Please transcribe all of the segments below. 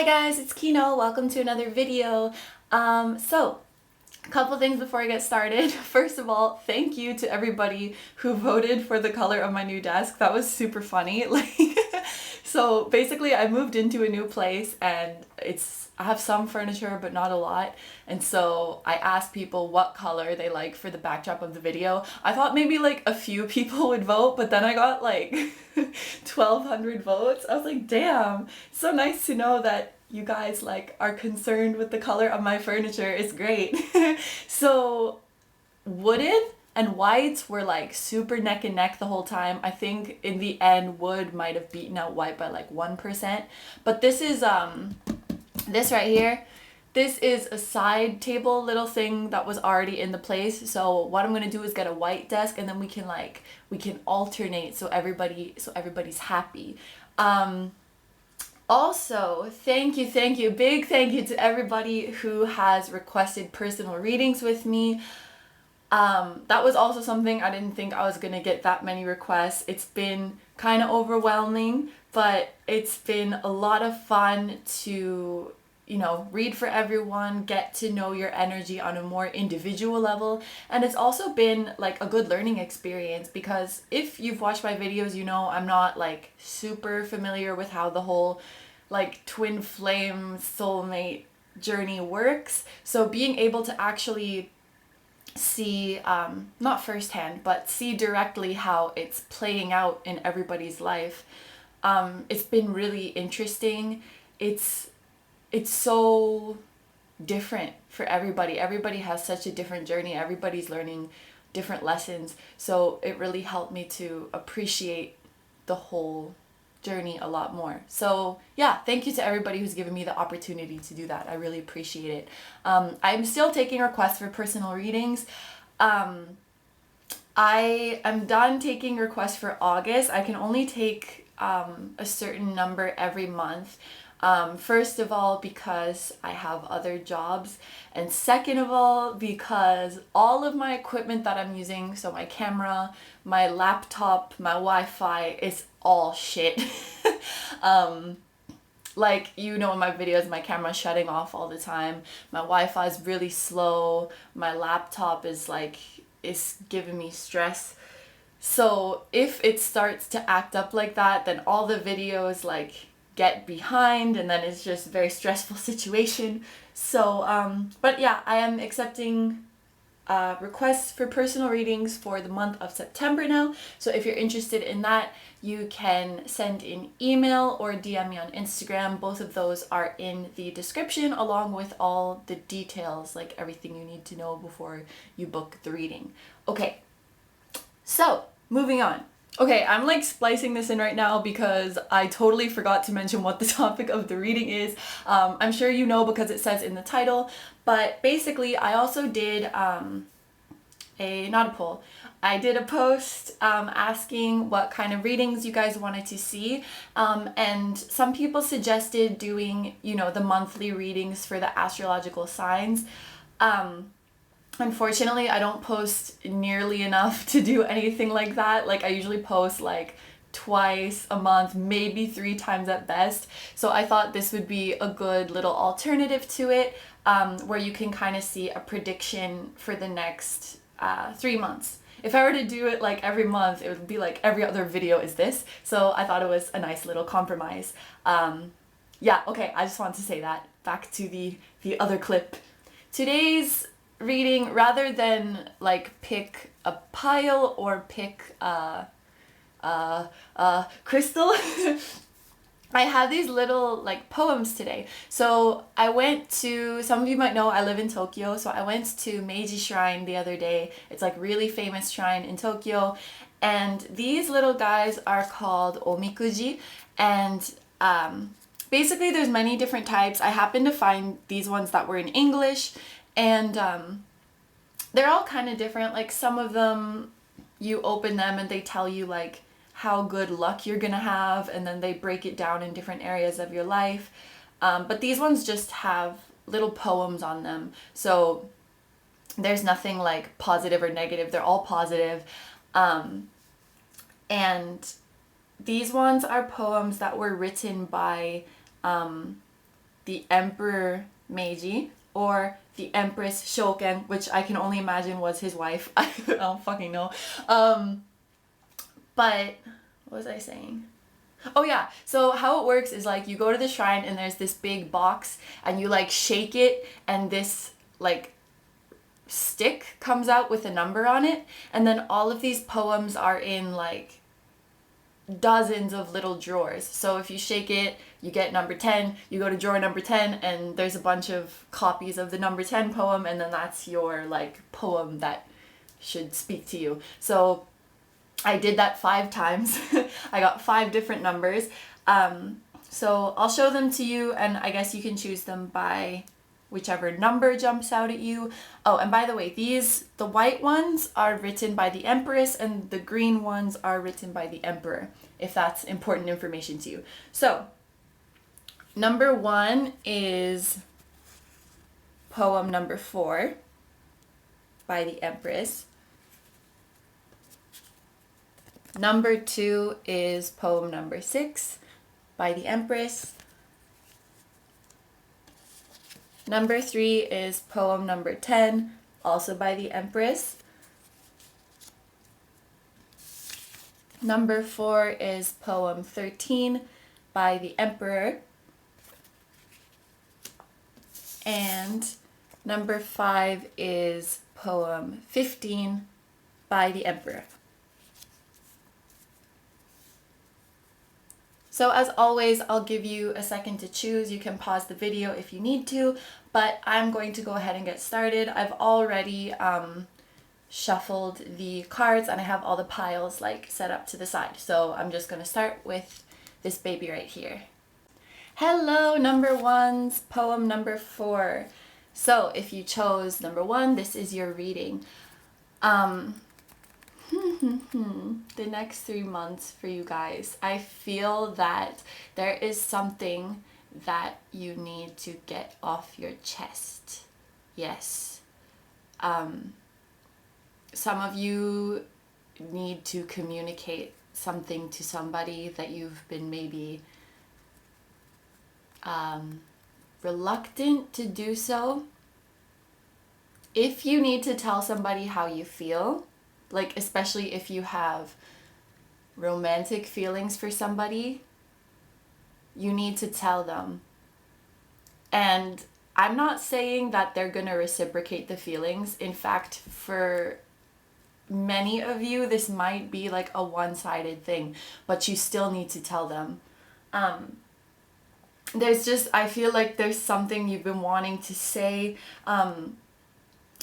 Hi guys, it's Kino. Welcome to another video. A couple things before I get started. First of all, thank you to everybody who voted for the color of my new desk. That was super funny. So basically I moved into a new place and I have some furniture but not a lot. And so I asked people what color they like for the backdrop of the video. I thought maybe like a few people would vote, but then I got like 1,200 votes. I was like, damn, it's so nice to know that you guys like are concerned with the color of my furniture. It's great. So wooden and white were like super neck and neck the whole time. I think in the end wood might have beaten out white by like 1%. But this is this right here. This is a side table little thing that was already in the place. So what I'm gonna do is get a white desk and then we can alternate so everybody's happy. Also, thank you, big thank you to everybody who has requested personal readings with me. That was also something I didn't think I was gonna get that many requests. It's been kind of overwhelming, but it's been a lot of fun to, read for everyone, get to know your energy on a more individual level. And it's also been like a good learning experience because if you've watched my videos, I'm not like super familiar with how the whole like twin flame soulmate journey works. So being able to actually see, not firsthand, but see directly how it's playing out in everybody's life, it's been really interesting. It's so different for everybody. Everybody has such a different journey. Everybody's learning different lessons. So it really helped me to appreciate the whole journey a lot more. So yeah, thank you to everybody who's given me the opportunity to do that. I really appreciate it. I'm still taking requests for personal readings. I am done taking requests for August. I can only take a certain number every month. First of all, because I have other jobs, and second of all, because all of my equipment that I'm using, so my camera, my laptop, my Wi-Fi, is all shit. Like, in my videos, my camera's shutting off all the time. My Wi-Fi is really slow. My laptop is giving me stress. So if it starts to act up like that, then all the videos get behind, and then it's just a very stressful situation. So but yeah, I am accepting requests for personal readings for the month of September now. So if you're interested in that, you can send an email or DM me on Instagram. Both of those are in the description, along with all the details, like everything you need to know before you book the reading. Okay, so moving on. Okay, I'm splicing this in right now because I totally forgot to mention what the topic of the reading is. I'm sure you know because it says in the title, but basically I also did not a poll. I did a post asking what kind of readings you guys wanted to see, and some people suggested doing, the monthly readings for the astrological signs. Unfortunately, I don't post nearly enough to do anything like that. I usually post twice a month, maybe 3 times at best. So I thought this would be a good little alternative to it, where you can kind of see a prediction for the next 3 months. If I were to do it every month, it would be every other video is this. So I thought it was a nice little compromise. Yeah, okay, I just wanted to say that. Back to the other clip. Today's reading, rather than pick a pile or pick a crystal, I have these little poems today. So I went to, some of you might know I live in Tokyo, so I went to Meiji Shrine the other day. It's really famous shrine in Tokyo, and these little guys are called omikuji, and basically there's many different types. I happened to find these ones that were in English, and they're all kind of different. Some of them, you open them and they tell you how good luck you're gonna have, and then they break it down in different areas of your life. But these ones just have little poems on them, so there's nothing positive or negative. They're all positive. And these ones are poems that were written by the Emperor Meiji or the Empress Shoken, which I can only imagine was his wife. I don't fucking know. But what was I saying? Oh yeah, so how it works is like you go to the shrine and there's this big box and you like shake it and this like stick comes out with a number on it, and then all of these poems are in like dozens of little drawers. So if you shake it, you get number 10, you go to drawer number 10 and there's a bunch of copies of the number 10 poem, and then that's your like poem that should speak to you. So I did that 5 times. I got 5 different numbers. So I'll show them to you, and I guess you can choose them by whichever number jumps out at you. Oh, and by the way, the white ones are written by the Empress and the green ones are written by the Emperor, if that's important information to you. So, number 1 is poem number 4 by the Empress. Number 2 is poem number 6 by the Empress. Number 3 is poem number 10, also by the Empress. Number 4 is poem 13 by the Emperor. And number 5 is poem 15 by the Emperor. So as always, I'll give you a second to choose. You can pause the video if you need to, but I'm going to go ahead and get started. I've already shuffled the cards and I have all the piles like set up to the side. So I'm just going to start with this baby right here. Hello, number 1's poem number 4. So if you chose number 1, this is your reading. The next 3 months for you guys, I feel that there is something that you need to get off your chest. Yes. Some of you need to communicate something to somebody that you've been maybe reluctant to do so. If you need to tell somebody how you feel, like especially if you have romantic feelings for somebody, you need to tell them. And I'm not saying that they're gonna reciprocate the feelings. In fact, for many of you, this might be like a one-sided thing, but you still need to tell them. I feel like there's something you've been wanting to say.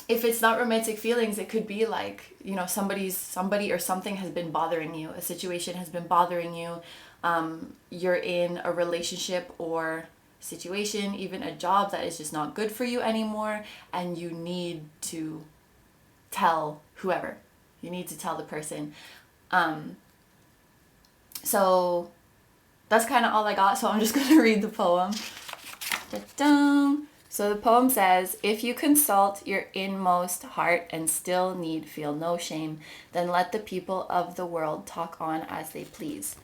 If it's not romantic feelings, it could be like, you know, somebody or something has been bothering you. A situation has been bothering you. You're in a relationship or situation, even a job that is just not good for you anymore, and you need to tell whoever. You need to tell the person. So that's kind of all I got, so I'm just going to read the poem. Da-dum. So the poem says, if you consult your inmost heart and still need feel no shame, then let the people of the world talk on as they please.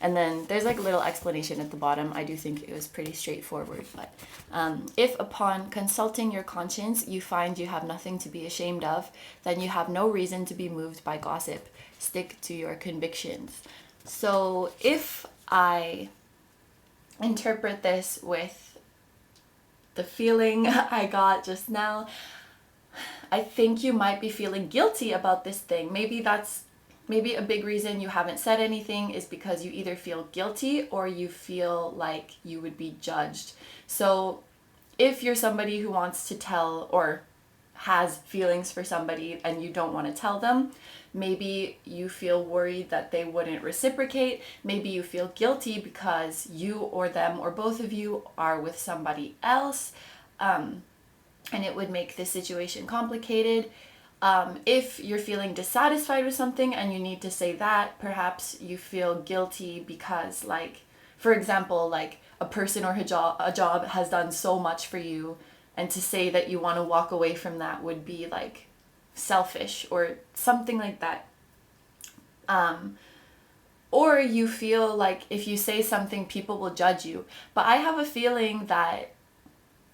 And then there's like a little explanation at the bottom. I do think it was pretty straightforward. But if upon consulting your conscience you find you have nothing to be ashamed of, then you have no reason to be moved by gossip. Stick to your convictions. So if I interpret this with the feeling I got just now, I think you might be feeling guilty about this thing. Maybe a big reason you haven't said anything is because you either feel guilty or you feel like you would be judged. So if you're somebody who wants to tell or has feelings for somebody and you don't want to tell them, maybe you feel worried that they wouldn't reciprocate. Maybe you feel guilty because you or them or both of you are with somebody else, and it would make this situation complicated. If you're feeling dissatisfied with something and you need to say that, perhaps you feel guilty because, like, for example, like a person or a job has done so much for you, and to say that you want to walk away from that would be like selfish or something like that. Or you feel like if you say something, people will judge you. But I have a feeling that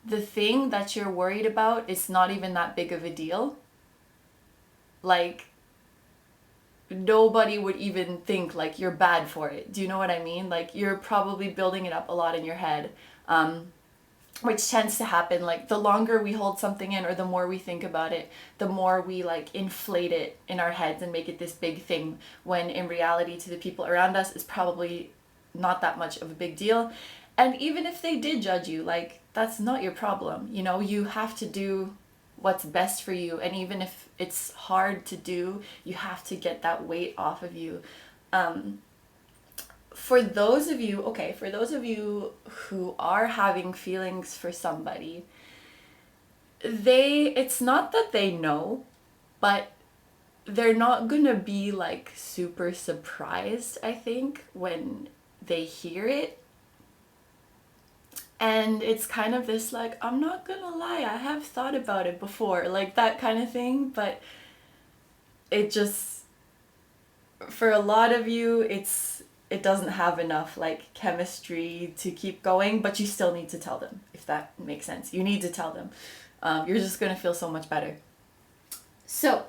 the thing that you're worried about is not even that big of a deal. Like, nobody would even think like you're bad for it. Do you know what I mean? Like, you're probably building it up a lot in your head, which tends to happen. Like, the longer we hold something in, or the more we think about it, the more we like inflate it in our heads and make it this big thing, when in reality to the people around us is probably not that much of a big deal. And even if they did judge you, like, that's not your problem. You know, you have to do what's best for you, and even if it's hard to do, you have to get that weight off of you. For those of you, who are having feelings for somebody, it's not that they know, but they're not gonna be like super surprised, I think, when they hear it. And it's kind of this like, I'm not gonna lie, I have thought about it before, like that kind of thing. But it just, for a lot of you, it doesn't have enough like chemistry to keep going, but you still need to tell them, if that makes sense. You need to tell them. You're just gonna feel so much better. So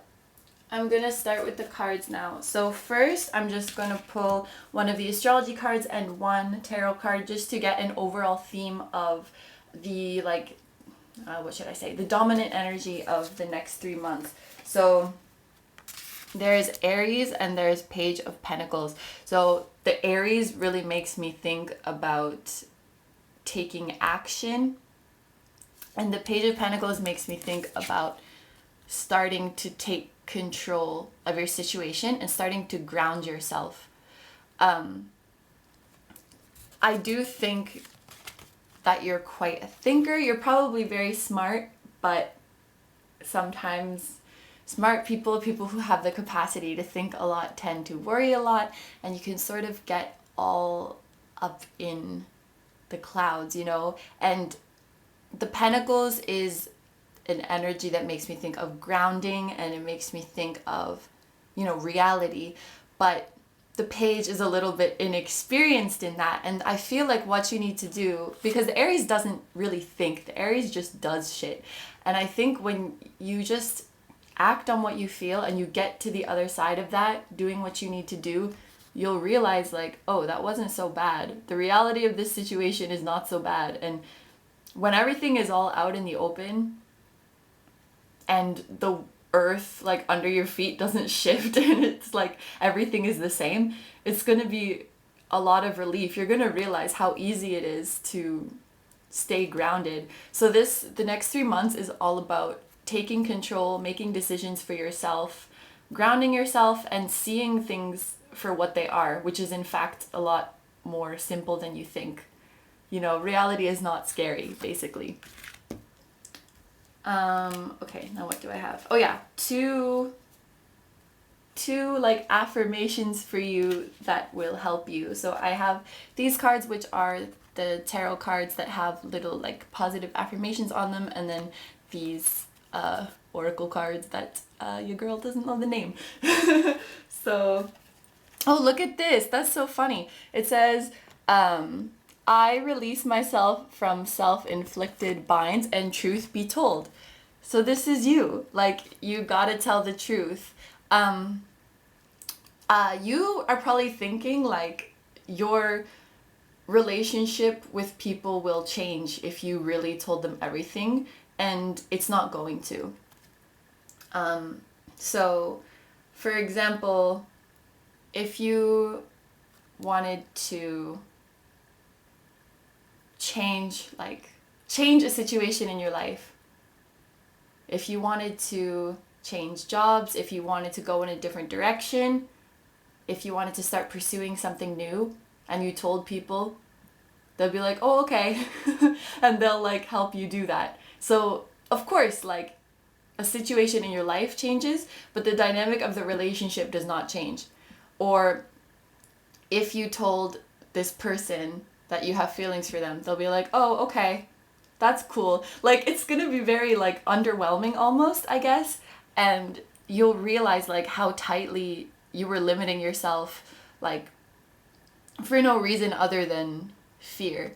I'm gonna start with the cards now. So first, I'm just gonna pull one of the astrology cards and one tarot card, just to get an overall theme of the the dominant energy of the next 3 months. So there's Aries and there's Page of Pentacles. So the Aries really makes me think about taking action, and the Page of Pentacles makes me think about starting to take control of your situation and starting to ground yourself. I do think that you're quite a thinker. You're probably very smart, but sometimes smart people who have the capacity to think a lot, tend to worry a lot, and you can sort of get all up in the clouds, you know? And the Pentacles is an energy that makes me think of grounding, and it makes me think of, reality. But the Page is a little bit inexperienced in that, and I feel like what you need to do, because the Aries doesn't really think, the Aries just does shit. And I think when you just act on what you feel and you get to the other side of that, doing what you need to do, you'll realize like, oh, that wasn't so bad. The reality of this situation is not so bad. And when everything is all out in the open, and the earth like under your feet doesn't shift, and it's like everything is the same, it's going to be a lot of relief. You're going to realize how easy it is to stay grounded. So the next 3 months is all about taking control, making decisions for yourself, grounding yourself, and seeing things for what they are, which is in fact a lot more simple than you think. Reality is not scary, basically. Okay, now what do I have? Oh yeah, two like affirmations for you that will help you. So I have these cards, which are the tarot cards that have little like positive affirmations on them, and then these oracle cards that your girl doesn't know the name. So, oh, look at this. That's so funny. It says, I release myself from self-inflicted binds, and truth be told. So this is you. Like, you gotta tell the truth. You are probably thinking like your relationship with people will change if you really told them everything, and it's not going to. So, for example, if you wanted to change a situation in your life, if you wanted to change jobs, if you wanted to go in a different direction, if you wanted to start pursuing something new, and you told people, they'll be like, oh, okay. And they'll like help you do that. So of course, like, a situation in your life changes, but the dynamic of the relationship does not change. Or if you told this person that you have feelings for them, they'll be like, oh, okay, that's cool. Like, it's gonna be very like underwhelming almost, I guess. And you'll realize like how tightly you were limiting yourself, like, for no reason other than fear.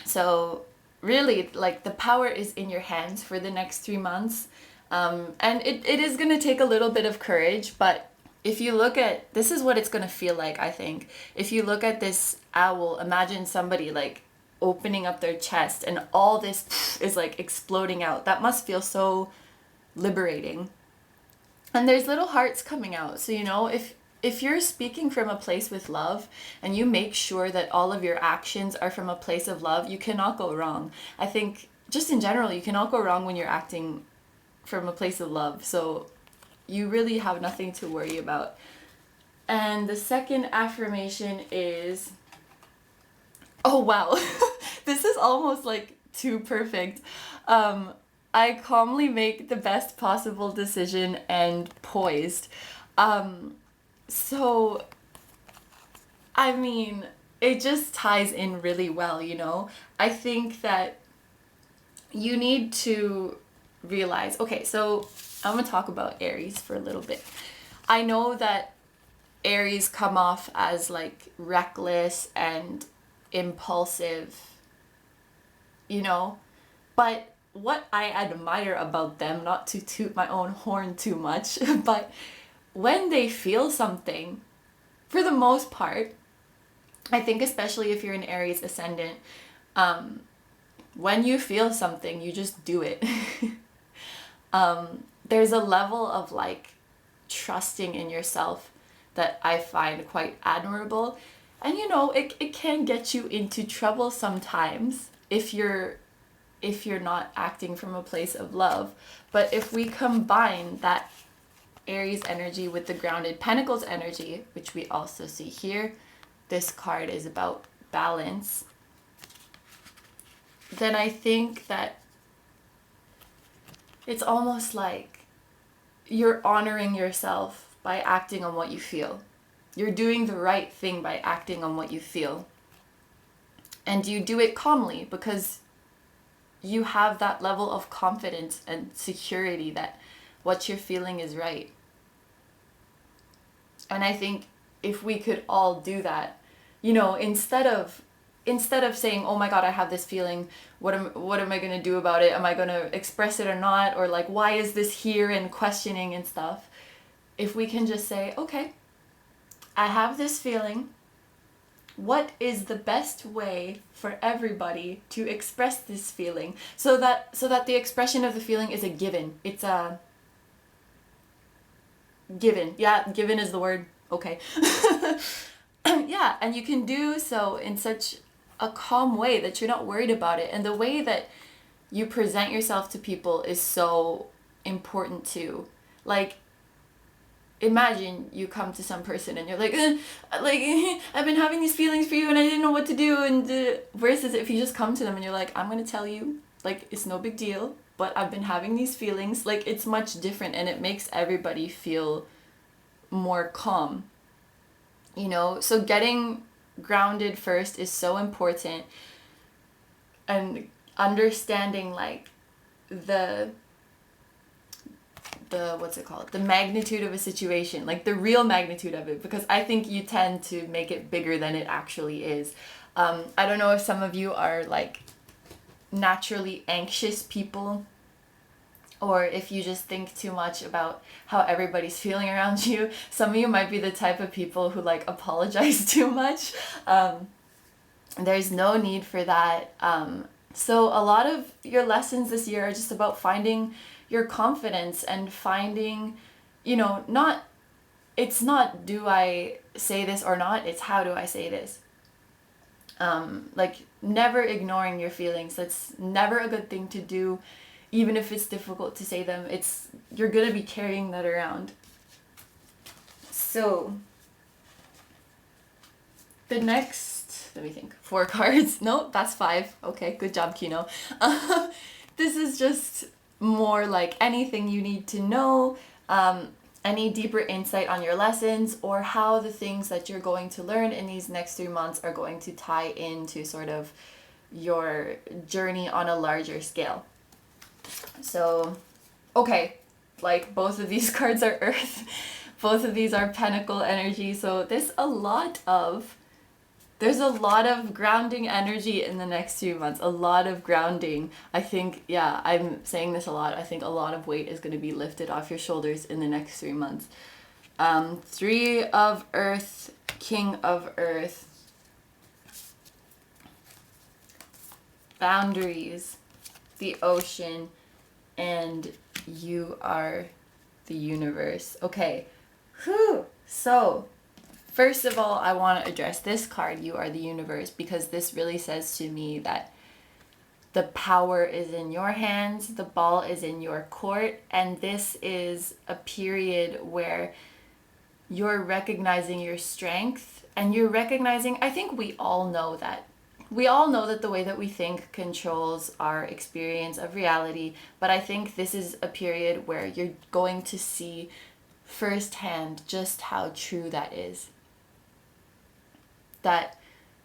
So really, like, the power is in your hands for the next 3 months. And it is going to take a little bit of courage, but if you look at, this is what it's going to feel like, I think. If you look at this owl, imagine somebody like opening up their chest and all this is like exploding out. That must feel so liberating. And there's little hearts coming out. So, you know, if you're speaking from a place with love and you make sure that all of your actions are from a place of love, you cannot go wrong. I think just in general, you cannot go wrong when you're acting from a place of love. So you really have nothing to worry about. And the second affirmation is, oh wow, this is almost like too perfect. I calmly make the best possible decision and poised. So, I mean, it just ties in really well, you know? I think that you need to realize, okay, so I'm gonna talk about Aries for a little bit. I know that Aries come off as like reckless and impulsive, you know, but what I admire about them, not to toot my own horn too much, but when they feel something, for the most part, I think especially if you're an Aries ascendant, when you feel something, you just do it. There's a level of like trusting in yourself that I find quite admirable. And you know, it can get you into trouble sometimes if you're not acting from a place of love. But if we combine that Aries energy with the grounded Pentacles energy, which we also see here, this card is about balance, then I think that it's almost like you're honoring yourself by acting on what you feel. You're doing the right thing by acting on what you feel. And you do it calmly because you have that level of confidence and security that what you're feeling is right. And I think if we could all do that, you know, instead of saying, oh my God, I have this feeling, what am I going to do about it? Am I going to express it or not? Or like, why is this here, and questioning and stuff. If we can just say, okay, I have this feeling. What is the best way for everybody to express this feeling so that the expression of the feeling is a given? It's a given. Yeah, given is the word. Okay. Yeah, and you can do so in such a calm way that you're not worried about it. And the way that you present yourself to people is so important too. Like, imagine you come to some person and you're like, I've been having these feelings for you and I didn't know what to do. And versus if you just come to them and you're like, I'm going to tell you, like, it's no big deal, but I've been having these feelings. Like, it's much different and it makes everybody feel more calm, you know? So getting grounded first is so important, and understanding like the what's it called, the magnitude of a situation, like the real magnitude of it, because I think you tend to make it bigger than it actually is. I don't know if some of you are like naturally anxious people, or if you just think too much about how everybody's feeling around you. Some of you might be the type of people who like apologize too much. There's no need for that. So a lot of your lessons this year are just about finding your confidence and finding, you know, it's not do I say this or not, it's how do I say this. Like never ignoring your feelings. That's never a good thing to do. Even if it's difficult to say them, you're gonna be carrying that around. So the next, let me think, 4 cards. No, that's 5. Okay, good job, Kino. This is just more like anything you need to know, any deeper insight on your lessons, or how the things that you're going to learn in these next 3 months are going to tie into sort of your journey on a larger scale. So, okay, like both of these cards are Earth, both of these are Pentacle energy, so there's a lot of There's a lot of grounding energy in the next few months. A lot of grounding. I think, yeah, I'm saying this a lot. I think a lot of weight is going to be lifted off your shoulders in the next 3 months. Three of Earth, King of Earth. Boundaries, the ocean, and you are the universe. Okay. Whew. So, first of all, I want to address this card, you are the universe, because this really says to me that the power is in your hands, the ball is in your court, and this is a period where you're recognizing your strength and you're recognizing, I think we all know that. We all know that the way that we think controls our experience of reality, but I think this is a period where you're going to see firsthand just how true that is. That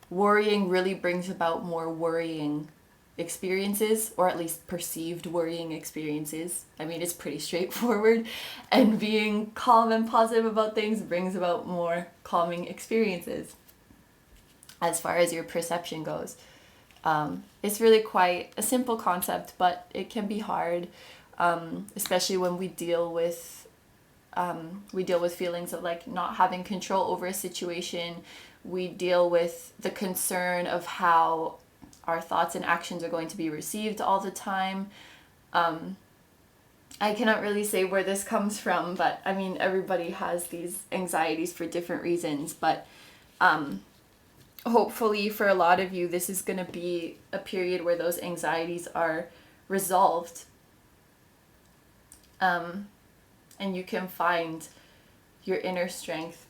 worrying really brings about more worrying experiences, or at least perceived worrying experiences. I mean, it's pretty straightforward, and being calm and positive about things brings about more calming experiences as far as your perception goes. It's really quite a simple concept, but it can be hard, especially when we deal with feelings of like not having control over a situation. We deal with the concern of how our thoughts and actions are going to be received all the time. I cannot really say where this comes from, but I mean, everybody has these anxieties for different reasons, but hopefully for a lot of you, this is going to be a period where those anxieties are resolved. And you can find your inner strength.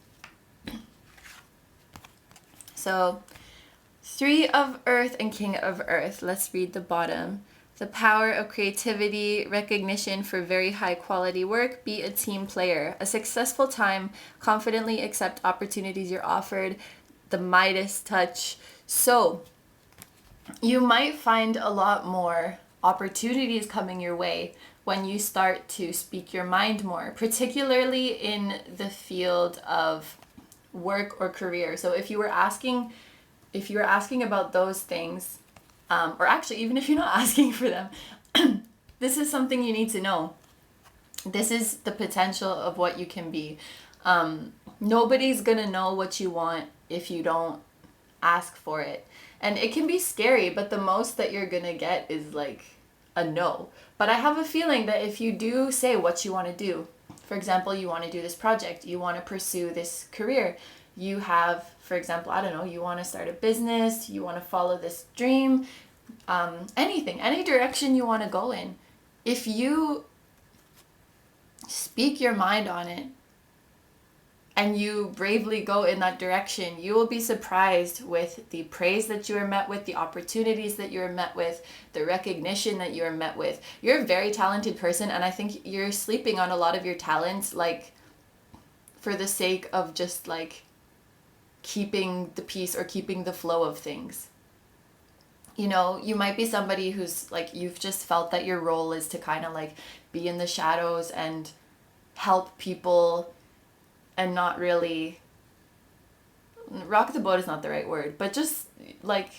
So, Three of Earth and King of Earth. Let's read the bottom. The power of creativity, recognition for very high quality work, be a team player. A successful time, confidently accept opportunities you're offered. The Midas touch. So, you might find a lot more opportunities coming your way when you start to speak your mind more, particularly in the field of work or career. So if you were asking about those things, or actually even if you're not asking for them, this is something you need to know. This is the potential of what you can be. Nobody's gonna know what you want if you don't ask for it. And it can be scary, but the most that you're gonna get is like a no. But I have a feeling that if you do say what you want to do, for example, you want to do this project, you want to pursue this career, you have, for example, I don't know, you want to start a business, you want to follow this dream, anything, any direction you want to go in. If you speak your mind on it and you bravely go in that direction, you will be surprised with the praise that you are met with, the opportunities that you are met with, the recognition that you are met with. You're a very talented person, and I think you're sleeping on a lot of your talents, like, for the sake of just, like, keeping the peace or keeping the flow of things. You know, you might be somebody who's, like, you've just felt that your role is to kind of, like, be in the shadows and help people and not really rock the boat is not the right word, but just like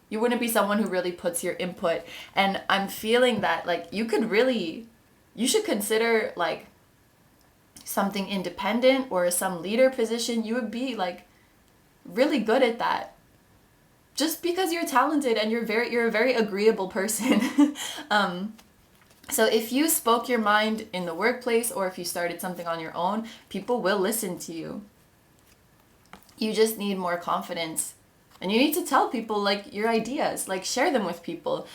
you wouldn't be someone who really puts your input. And I'm feeling that like you should consider like something independent or some leader position. You would be like really good at that just because you're talented and you're a very agreeable person. So if you spoke your mind in the workplace or if you started something on your own, people will listen to you. You just need more confidence. And you need to tell people like your ideas, like share them with people.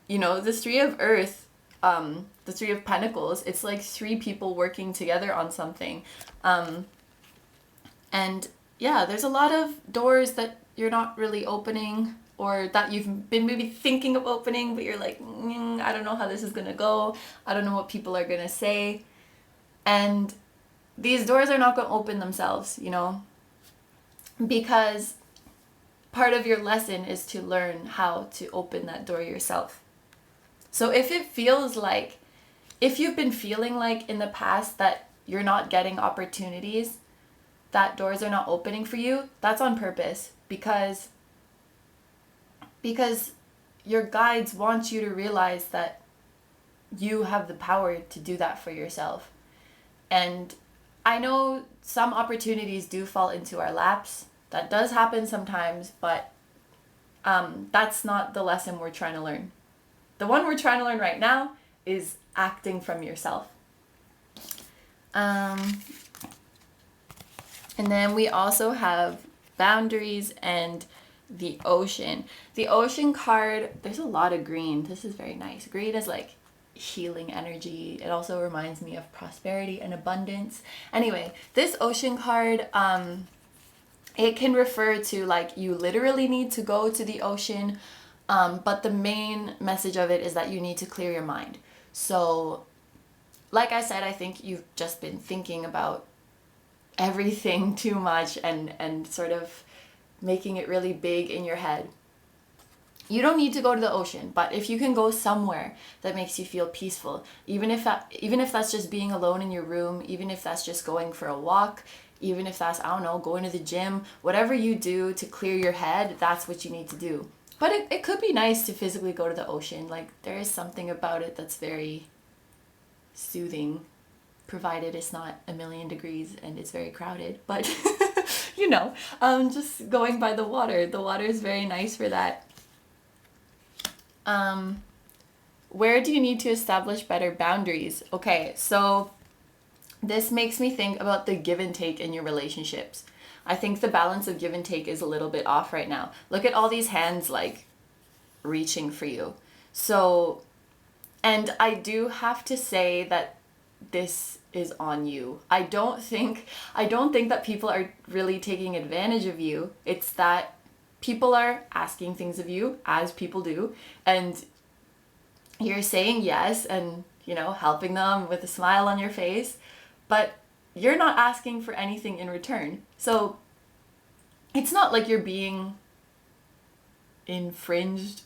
You know, the Three of Earth, the Three of Pentacles, it's like three people working together on something. And yeah, there's a lot of doors that you're not really opening, or that you've been maybe thinking of opening, but you're like, I don't know how this is going to go. I don't know what people are going to say. And these doors are not going to open themselves, you know, because part of your lesson is to learn how to open that door yourself. So if you've been feeling like in the past that you're not getting opportunities, that doors are not opening for you, that's on purpose, because because your guides want you to realize that you have the power to do that for yourself. And I know some opportunities do fall into our laps. That does happen sometimes, but that's not the lesson we're trying to learn. The one we're trying to learn right now is acting from yourself. And then we also have boundaries and the ocean. The ocean card, there's a lot of green. This is very nice. Green is like healing energy. It also reminds me of prosperity and abundance. Anyway, this ocean card, it can refer to like you literally need to go to the ocean, but the main message of it is that you need to clear your mind. So like I said, I think you've just been thinking about everything too much and sort of making it really big in your head. You don't need to go to the ocean, but if you can go somewhere that makes you feel peaceful, even if that's just being alone in your room, even if that's just going for a walk, even if that's, I don't know, going to the gym, whatever you do to clear your head, that's what you need to do. But it could be nice to physically go to the ocean. Like, there is something about it that's very soothing, provided it's not 1,000,000 degrees and it's very crowded. But, just going by the water. The water is very nice for that. Where do you need to establish better boundaries? Okay, so this makes me think about the give and take in your relationships. I think the balance of give and take is a little bit off right now. Look at all these hands like reaching for you. So, and I do have to say that this is on you. I don't think that people are really taking advantage of you. It's that people are asking things of you, as people do, and you're saying yes and, helping them with a smile on your face, but you're not asking for anything in return. So it's not like you're being intruded.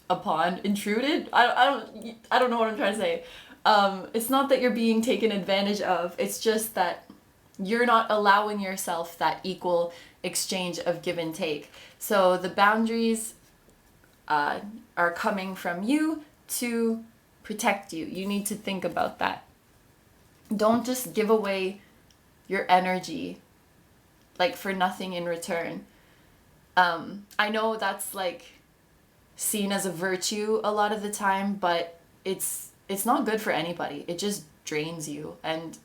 I don't know what I'm trying to say. It's not that you're being taken advantage of. It's just that you're not allowing yourself that equal exchange of give and take. So the boundaries are coming from you to protect you. You need to think about that. Don't just give away your energy like for nothing in return. I know that's like seen as a virtue a lot of the time, but it's not good for anybody. It just drains you, and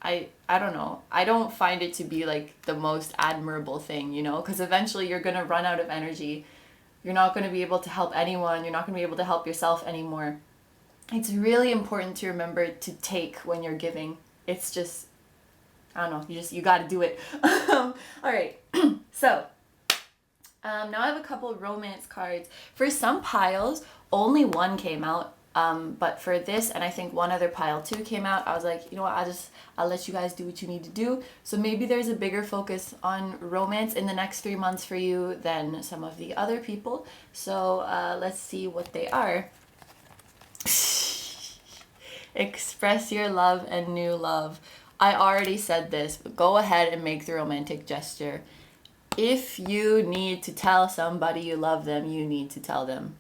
I don't know. I don't find it to be like the most admirable thing, because eventually you're going to run out of energy. You're not going to be able to help anyone. You're not going to be able to help yourself anymore. It's really important to remember to take when you're giving. It's just, I don't know, you got to do it. All right. So, now I have a couple of romance cards. For some piles, only one came out. But for this, and I think one other pile too came out, I was like, you know what, I'll let you guys do what you need to do. So maybe there's a bigger focus on romance in the next 3 months for you than some of the other people. So let's see what they are. Express your love and new love. I already said this, but go ahead and make the romantic gesture. If you need to tell somebody you love them, you need to tell them.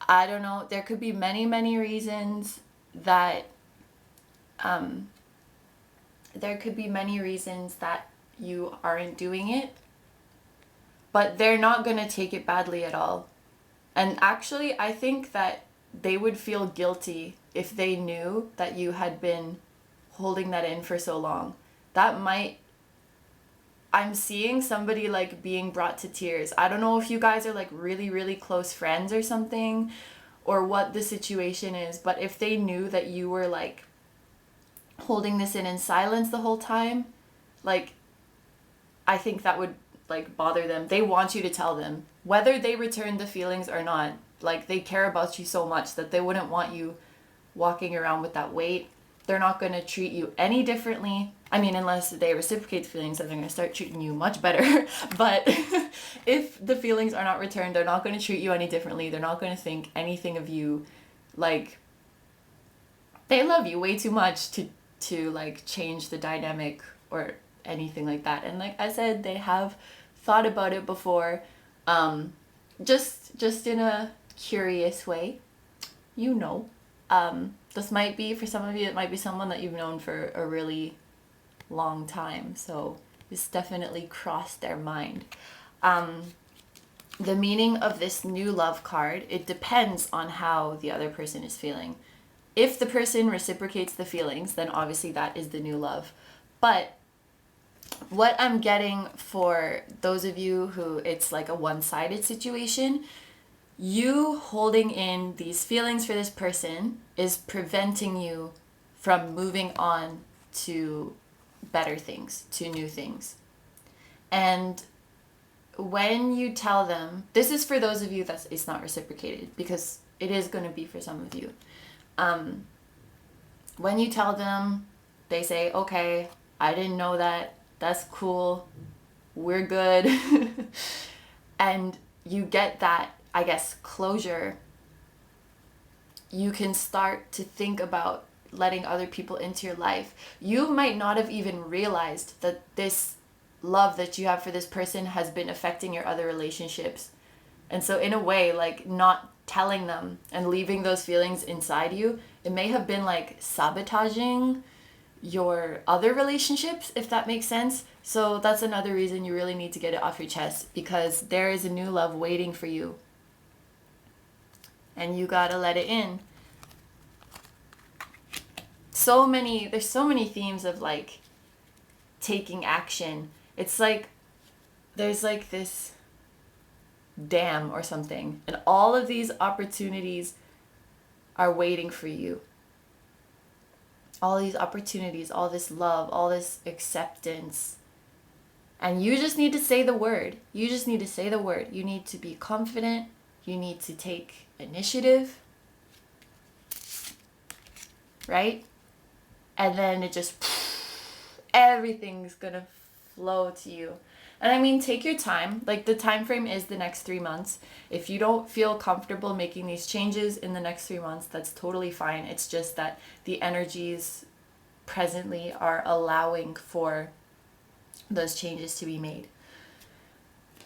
I don't know, there could be many, many reasons that you aren't doing it, but they're not going to take it badly at all. And actually, I think that they would feel guilty if they knew that you had been holding that in for so long. I'm seeing somebody like being brought to tears. I don't know if you guys are like really, really close friends or something, or what the situation is, but if they knew that you were like holding this in silence the whole time, like, I think that would like bother them. They want you to tell them, whether they return the feelings or not. Like, they care about you so much that they wouldn't want you walking around with that weight. They're not going to treat you any differently. I mean, unless they reciprocate the feelings, then they're going to start treating you much better. But if the feelings are not returned, they're not going to treat you any differently. They're not going to think anything of you. Like, they love you way too much to like change the dynamic or anything like that. And like I said, they have thought about it before. just in a curious way, you know. This might be, for some of you, it might be someone that you've known for a really long time. So this definitely crossed their mind. The meaning of this new love card, it depends on how the other person is feeling. If the person reciprocates the feelings, then obviously that is the new love. But what I'm getting for those of you who it's like a one-sided situation, you holding in these feelings for this person is preventing you from moving on to better things, to new things. And when you tell them, this is for those of you that it's not reciprocated, because it is going to be for some of you. When you tell them, they say, okay, I didn't know that. That's cool. We're good. And you get that, I guess, closure. You can start to think about letting other people into your life. You might not have even realized that this love that you have for this person has been affecting your other relationships. And so in a way, like not telling them and leaving those feelings inside you, it may have been like sabotaging your other relationships, if that makes sense. So that's another reason you really need to get it off your chest, because there is a new love waiting for you. And you gotta let it in. There's so many themes of like taking action. It's like there's like this dam or something, and all of these opportunities are waiting for you. All these opportunities, all this love, all this acceptance. And you just need to say the word. You just need to say the word. You need to be confident. You need to take initiative. Right? And then it just, everything's gonna flow to you. And I mean, take your time. Like, the time frame is the next 3 months. If you don't feel comfortable making these changes in the next 3 months, that's totally fine. It's just that the energies presently are allowing for those changes to be made.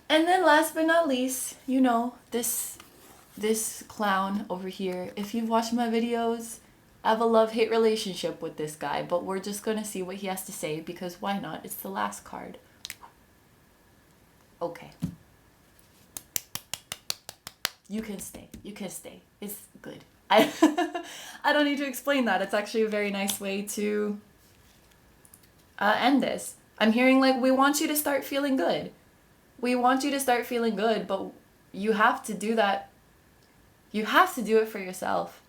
And then last but not least, you know, this clown over here. If you've watched my videos, I have a love-hate relationship with this guy, but we're just going to see what he has to say, because why not? It's the last card. Okay. You can stay. You can stay. It's good. I don't need to explain that. It's actually a very nice way to end this. I'm hearing like, we want you to start feeling good. We want you to start feeling good, but you have to do that. You have to do it for yourself.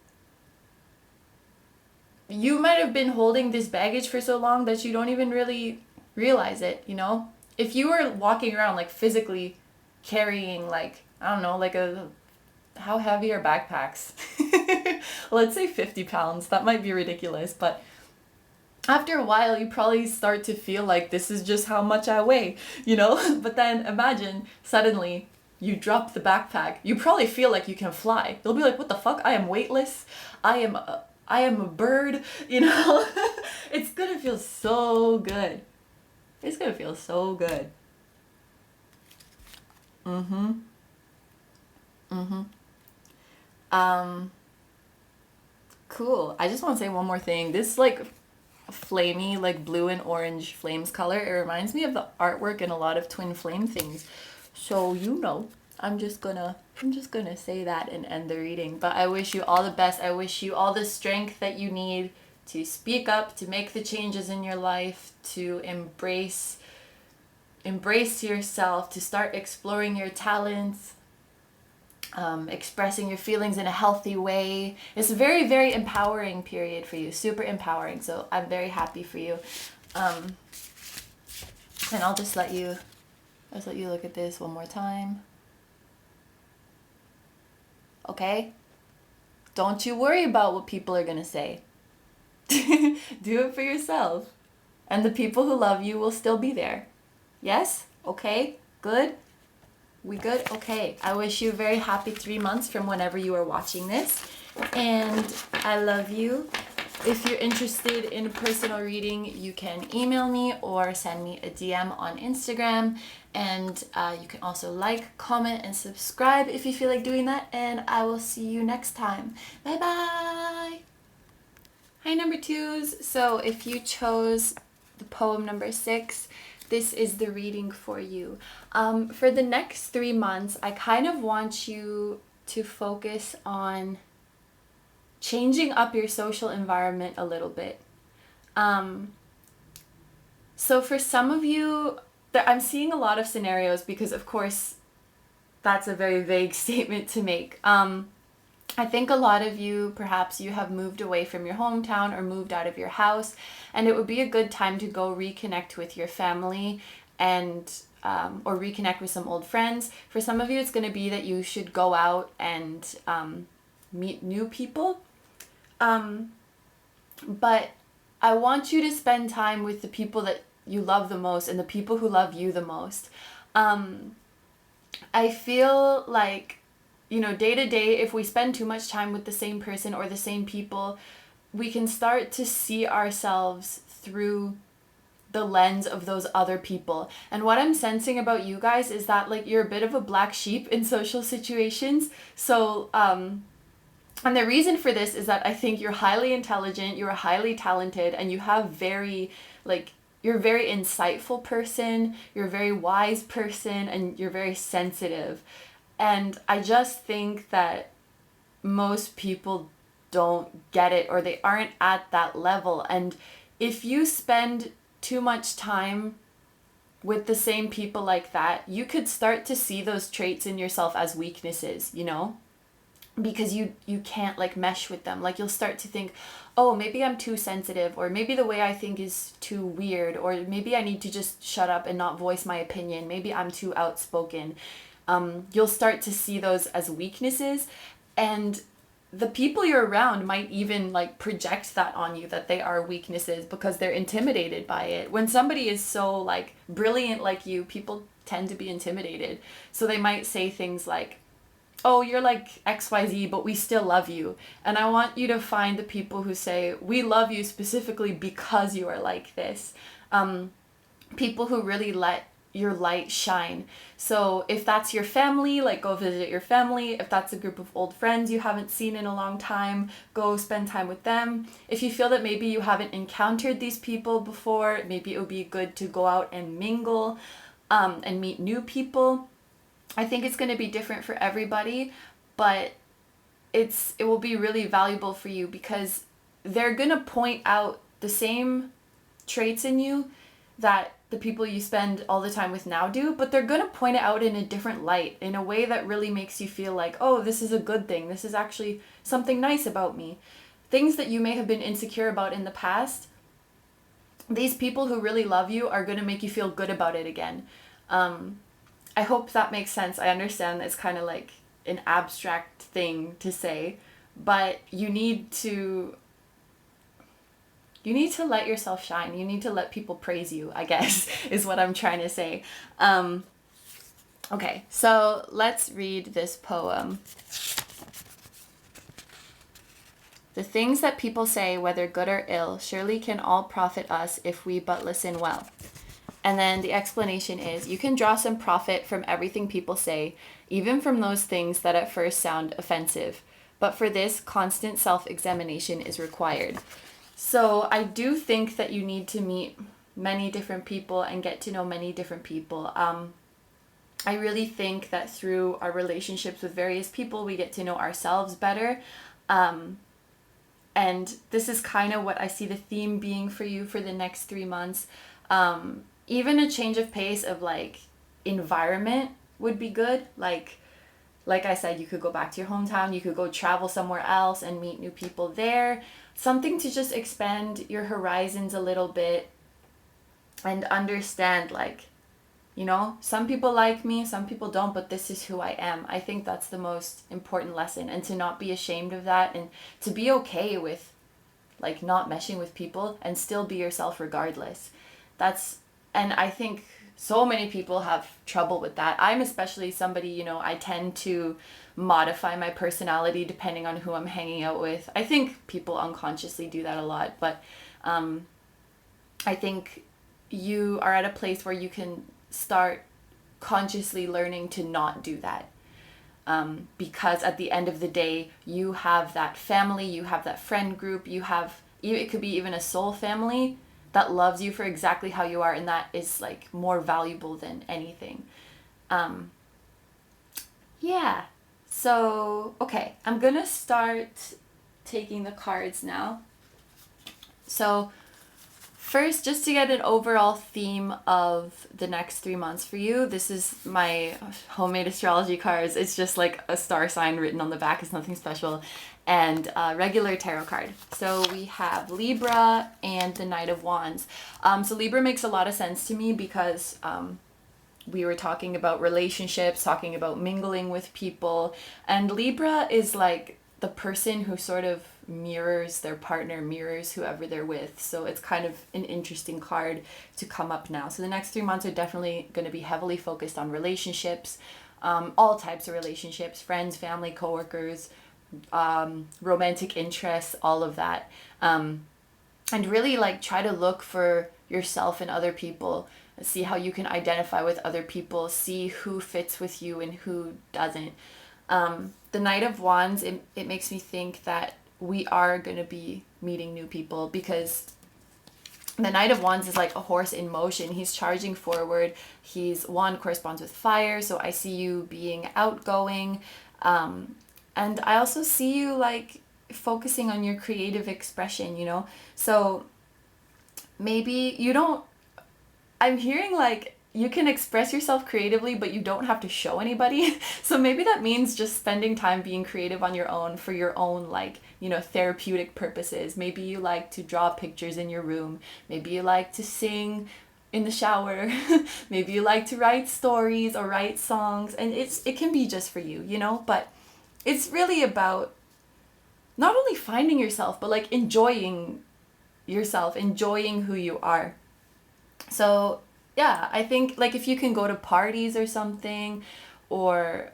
You might have been holding this baggage for so long that you don't even really realize it, you know? If you were walking around like physically carrying like, I don't know, like how heavy are backpacks? Let's say 50 pounds. That might be ridiculous, but after a while you probably start to feel like this is just how much I weigh, you know? But then imagine suddenly you drop the backpack. You probably feel like you can fly. You'll be like, what the fuck? I am weightless. I am a bird, you know? It's gonna feel so good. It's gonna feel so good. Cool. I just want to say one more thing. This like flamey, like blue and orange flames color, it reminds me of the artwork in a lot of twin flame things. So, you know, I'm just gonna say that and end the reading. But I wish you all the best. I wish you all the strength that you need to speak up, to make the changes in your life, to embrace yourself, to start exploring your talents, expressing your feelings in a healthy way. It's a very, very empowering period for you, super empowering. So I'm very happy for you. And I'll just let you look at this one more time. Okay? Don't you worry about what people are gonna say. Do it for yourself. And the people who love you will still be there. Yes? Okay? Good? We good? Okay. I wish you a very happy 3 months from whenever you are watching this. And I love you. If you're interested in a personal reading, you can email me or send me a DM on Instagram. And you can also like, comment, and subscribe if you feel like doing that. And I will see you next time. Bye bye! Hi, number twos. So if you chose the poem number 6, this is the reading for you. For the next 3 months, I kind of want you to focus on changing up your social environment a little bit. So for some of you, I'm seeing a lot of scenarios because, of course, that's a very vague statement to make. I think a lot of you, perhaps you have moved away from your hometown or moved out of your house, and it would be a good time to go reconnect with your family and or reconnect with some old friends. For some of you, it's going to be that you should go out and meet new people. But I want you to spend time with the people that you love the most and the people who love you the most. I feel like, day to day, if we spend too much time with the same person or the same people, we can start to see ourselves through the lens of those other people. And what I'm sensing about you guys is that, like, you're a bit of a black sheep in social situations. So, and the reason for this is that I think you're highly intelligent, you're highly talented, and you have you're a very insightful person, you're a very wise person, and you're very sensitive. And I just think that most people don't get it, or they aren't at that level. And if you spend too much time with the same people like that, you could start to see those traits in yourself as weaknesses, because you can't mesh with them. Like, you'll start to think, oh, maybe I'm too sensitive, or maybe the way I think is too weird, or maybe I need to just shut up and not voice my opinion, maybe I'm too outspoken. You'll start to see those as weaknesses, and the people you're around might even project that on you, that they are weaknesses, because they're intimidated by it. When somebody is so brilliant like you, people tend to be intimidated. So they might say things like, oh, you're like XYZ, but we still love you. And I want you to find the people who say, we love you specifically because you are like this. People who really let your light shine. So if that's your family, go visit your family. If that's a group of old friends you haven't seen in a long time, go spend time with them. If you feel that maybe you haven't encountered these people before, maybe it would be good to go out and mingle and meet new people. I think it's going to be different for everybody, but it will be really valuable for you, because they're going to point out the same traits in you that the people you spend all the time with now do, but they're going to point it out in a different light, in a way that really makes you feel like, oh, this is a good thing. This is actually something nice about me. Things that you may have been insecure about in the past, these people who really love you are going to make you feel good about it again. I hope that makes sense. I understand it's kind of like an abstract thing to say, but you need to let yourself shine. You need to let people praise you, I guess, is what I'm trying to say. Okay, so let's read this poem. The things that people say, whether good or ill, surely can all profit us if we but listen well. And then the explanation is, you can draw some profit from everything people say, even from those things that at first sound offensive. But for this, constant self-examination is required. So I do think that you need to meet many different people and get to know many different people. I really think that through our relationships with various people, we get to know ourselves better. And this is kind of what I see the theme being for you for the next 3 months. Even a change of pace of environment would be good. Like I said, you could go back to your hometown, you could go travel somewhere else and meet new people there. Something to just expand your horizons a little bit and understand, some people like me, some people don't, but this is who I am. I think that's the most important lesson, and to not be ashamed of that, and to be okay with not meshing with people and still be yourself regardless. And I think so many people have trouble with that. I'm especially somebody, I tend to modify my personality depending on who I'm hanging out with. I think people unconsciously do that a lot, but I think you are at a place where you can start consciously learning to not do that. Because at the end of the day, you have that family, you have that friend group, you have, it could be even a soul family that loves you for exactly how you are, and that is like more valuable than anything. Yeah. So, okay, I'm gonna start taking the cards now. So, first, just to get an overall theme of the next 3 months for you, this is my homemade astrology cards. It's just like a star sign written on the back. It's nothing special. And a regular tarot card. So we have Libra and the Knight of Wands. So Libra makes a lot of sense to me because we were talking about relationships, talking about mingling with people. And Libra is like the person who sort of mirrors their partner, mirrors whoever they're with. So it's kind of an interesting card to come up now. So the next 3 months are definitely going to be heavily focused on relationships, all types of relationships, friends, family, coworkers, romantic interests, all of that. And really like try to look for yourself in other people, see how you can identify with other people, see who fits with you and who doesn't. The Knight of Wands, it makes me think that we are going to be meeting new people, because the Knight of Wands is like a horse in motion. He's charging forward. Wand corresponds with fire, so I see you being outgoing. And I also see you like focusing on your creative expression, you know? So maybe I'm hearing like you can express yourself creatively, but you don't have to show anybody. So maybe that means just spending time being creative on your own for your own, like, you know, therapeutic purposes. Maybe you like to draw pictures in your room. Maybe you like to sing in the shower. Maybe you like to write stories or write songs. And it can be just for you, you know? But it's really about not only finding yourself, but like enjoying yourself, enjoying who you are. So yeah, I think like if you can go to parties or something, or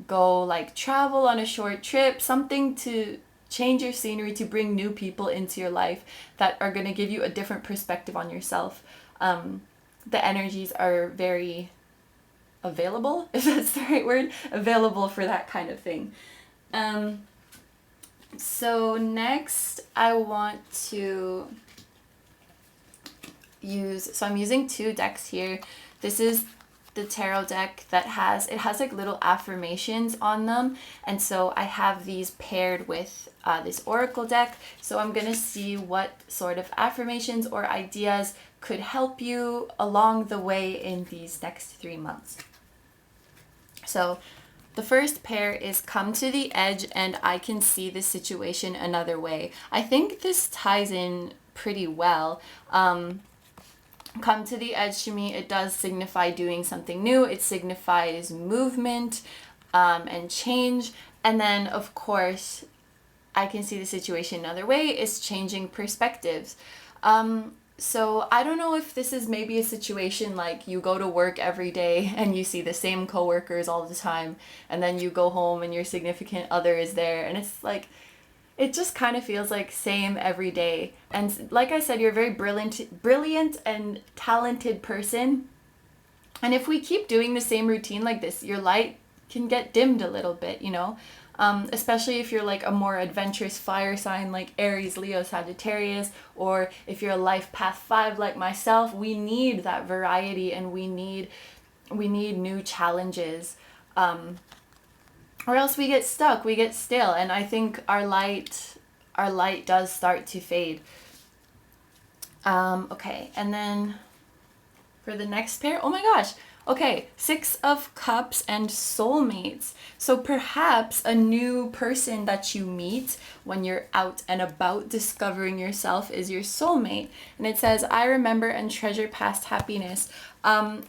go like travel on a short trip, something to change your scenery, to bring new people into your life that are going to give you a different perspective on yourself. The energies are very available, if that's the right word, available for that kind of thing. So next I want to I'm using 2 decks here. This is the tarot deck that has like little affirmations on them, and so I have these paired with this oracle deck. So I'm gonna see what sort of affirmations or ideas could help you along the way in these next 3 months. So the first pair is come to the edge and I can see the situation another way. I think this ties in pretty well. Come to the edge, to me, it does signify doing something new. It signifies movement and change. And then, of course, I can see the situation another way is changing perspectives. So I don't know if this is maybe a situation like you go to work every day and you see the same coworkers all the time, and then you go home and your significant other is there, and it's like, it just kind of feels like same every day. And like I said, you're a very brilliant and talented person. And if we keep doing the same routine like this, your light can get dimmed a little bit, you know? Especially if you're like a more adventurous fire sign like Aries, Leo, Sagittarius, or if you're a life path 5 like myself, we need that variety and we need new challenges. Or else we get stuck, we get stale, and I think our light does start to fade. Okay, and then for the next pair, oh my gosh, okay, 6 of Cups and soulmates. So perhaps a new person that you meet when you're out and about discovering yourself is your soulmate. And it says, I remember and treasure past happiness.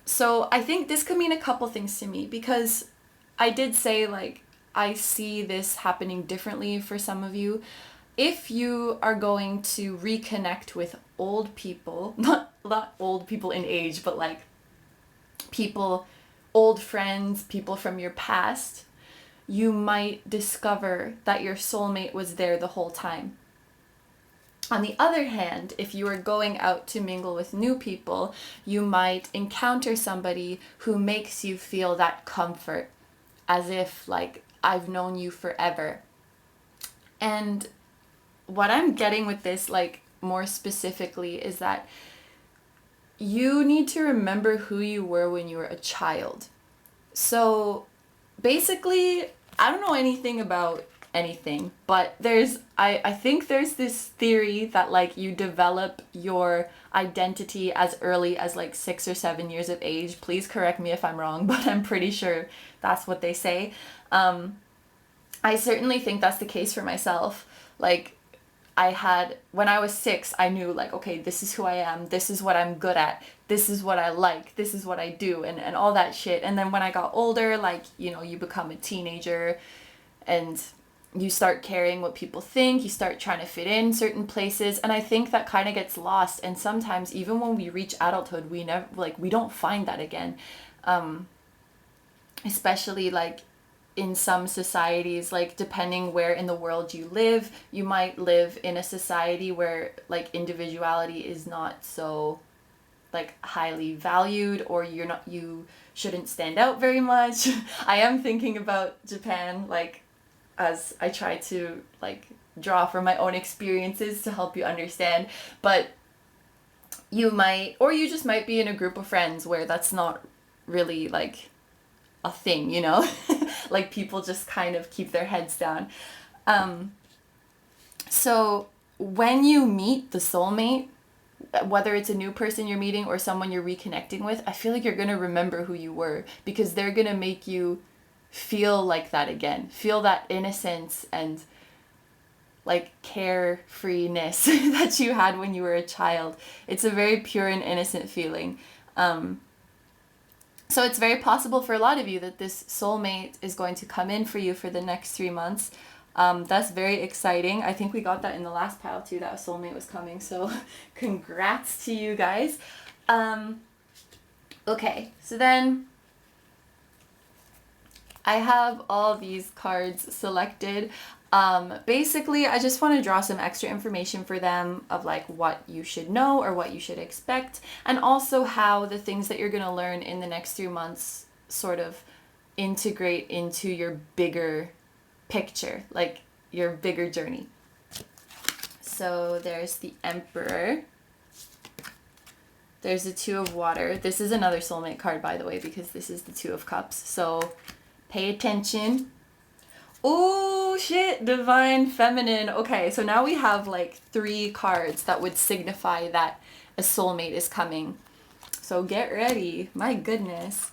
So I think this could mean a couple things to me, because I did say like, I see this happening differently for some of you. If you are going to reconnect with old people, not old people in age, but like people, old friends, people from your past, you might discover that your soulmate was there the whole time. On the other hand, if you are going out to mingle with new people, you might encounter somebody who makes you feel that comfort, as if, like, I've known you forever. And what I'm getting with this, like, more specifically, is that you need to remember who you were when you were a child. So basically, I don't know anything about anything, but I think there's this theory that, like, you develop your identity as early as like 6 or 7 years of age. Please correct me if I'm wrong, but I'm pretty sure that's what they say. I certainly think that's the case for myself. Like, when I was 6, I knew, like, okay, this is who I am, this is what I'm good at, this is what I like, this is what I do, and all that shit. And then when I got older, like, you know, you become a teenager and you start caring what people think, you start trying to fit in certain places, and I think that kind of gets lost. And sometimes even when we reach adulthood, we don't find that again. Especially, like, in some societies, like, depending where in the world you live, you might live in a society where, like, individuality is not so, like, highly valued, or you shouldn't stand out very much. I am thinking about Japan, like, as I try to, like, draw from my own experiences to help you understand. But you just might be in a group of friends where that's not really, like, a thing, you know? Like, people just kind of keep their heads down. So when you meet the soulmate, whether it's a new person you're meeting or someone you're reconnecting with, I feel like you're going to remember who you were, because they're going to make you feel like that again. Feel that innocence and, like, carefreeness that you had when you were a child. It's a very pure and innocent feeling. So it's very possible for a lot of you that this soulmate is going to come in for you for the next 3 months. That's very exciting. I think we got that in the last pile too, that a soulmate was coming. So congrats to you guys. Okay, so then I have all these cards selected. Basically, I just want to draw some extra information for them of, like, what you should know or what you should expect, and also how the things that you're going to learn in the next 3 months sort of integrate into your bigger picture, like your bigger journey. So there's the Emperor. There's the Two of Water. This is another soulmate card, by the way, because this is the Two of Cups. So pay attention. Oh shit, Divine Feminine. Okay, so now we have, like, 3 cards that would signify that a soulmate is coming. So get ready. My goodness.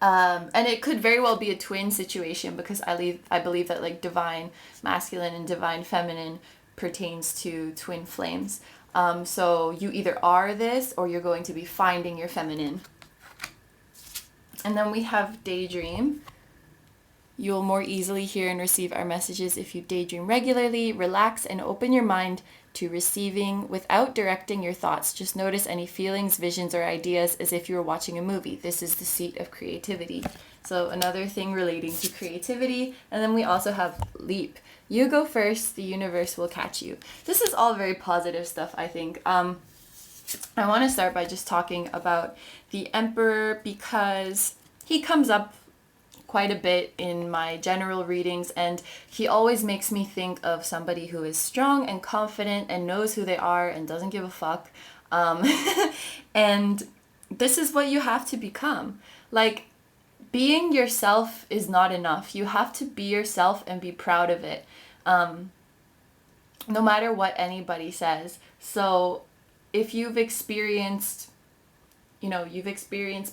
And it could very well be a twin situation, because I believe that, like, Divine Masculine and Divine Feminine pertains to twin flames. So you either are this, or you're going to be finding your feminine. And then we have Daydream. You'll more easily hear and receive our messages if you daydream regularly. Relax and open your mind to receiving without directing your thoughts. Just notice any feelings, visions, or ideas as if you were watching a movie. This is the seat of creativity. So another thing relating to creativity. And then we also have Leap. You go first, the universe will catch you. This is all very positive stuff, I think. I want to start by just talking about the Emperor, because he comes up quite a bit in my general readings, and he always makes me think of somebody who is strong and confident and knows who they are and doesn't give a fuck. And this is what you have to become. Like, being yourself is not enough. You have to be yourself and be proud of it, no matter what anybody says. So if you've experienced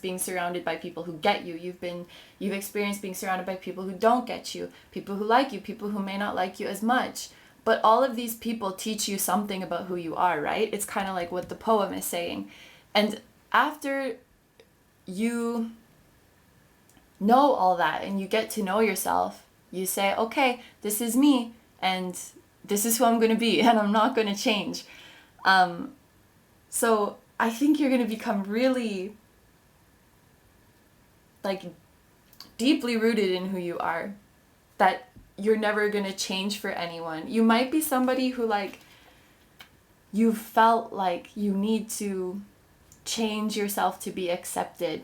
being surrounded by people who get you. You've experienced being surrounded by people who don't get you, people who like you, people who may not like you as much. But all of these people teach you something about who you are, right? It's kind of like what the poem is saying. And after you know all that and you get to know yourself, you say, okay, this is me, and this is who I'm going to be, and I'm not going to change. So I think you're going to become really, like, deeply rooted in who you are, that you're never going to change for anyone. You might be somebody who like you felt like you need to change yourself to be accepted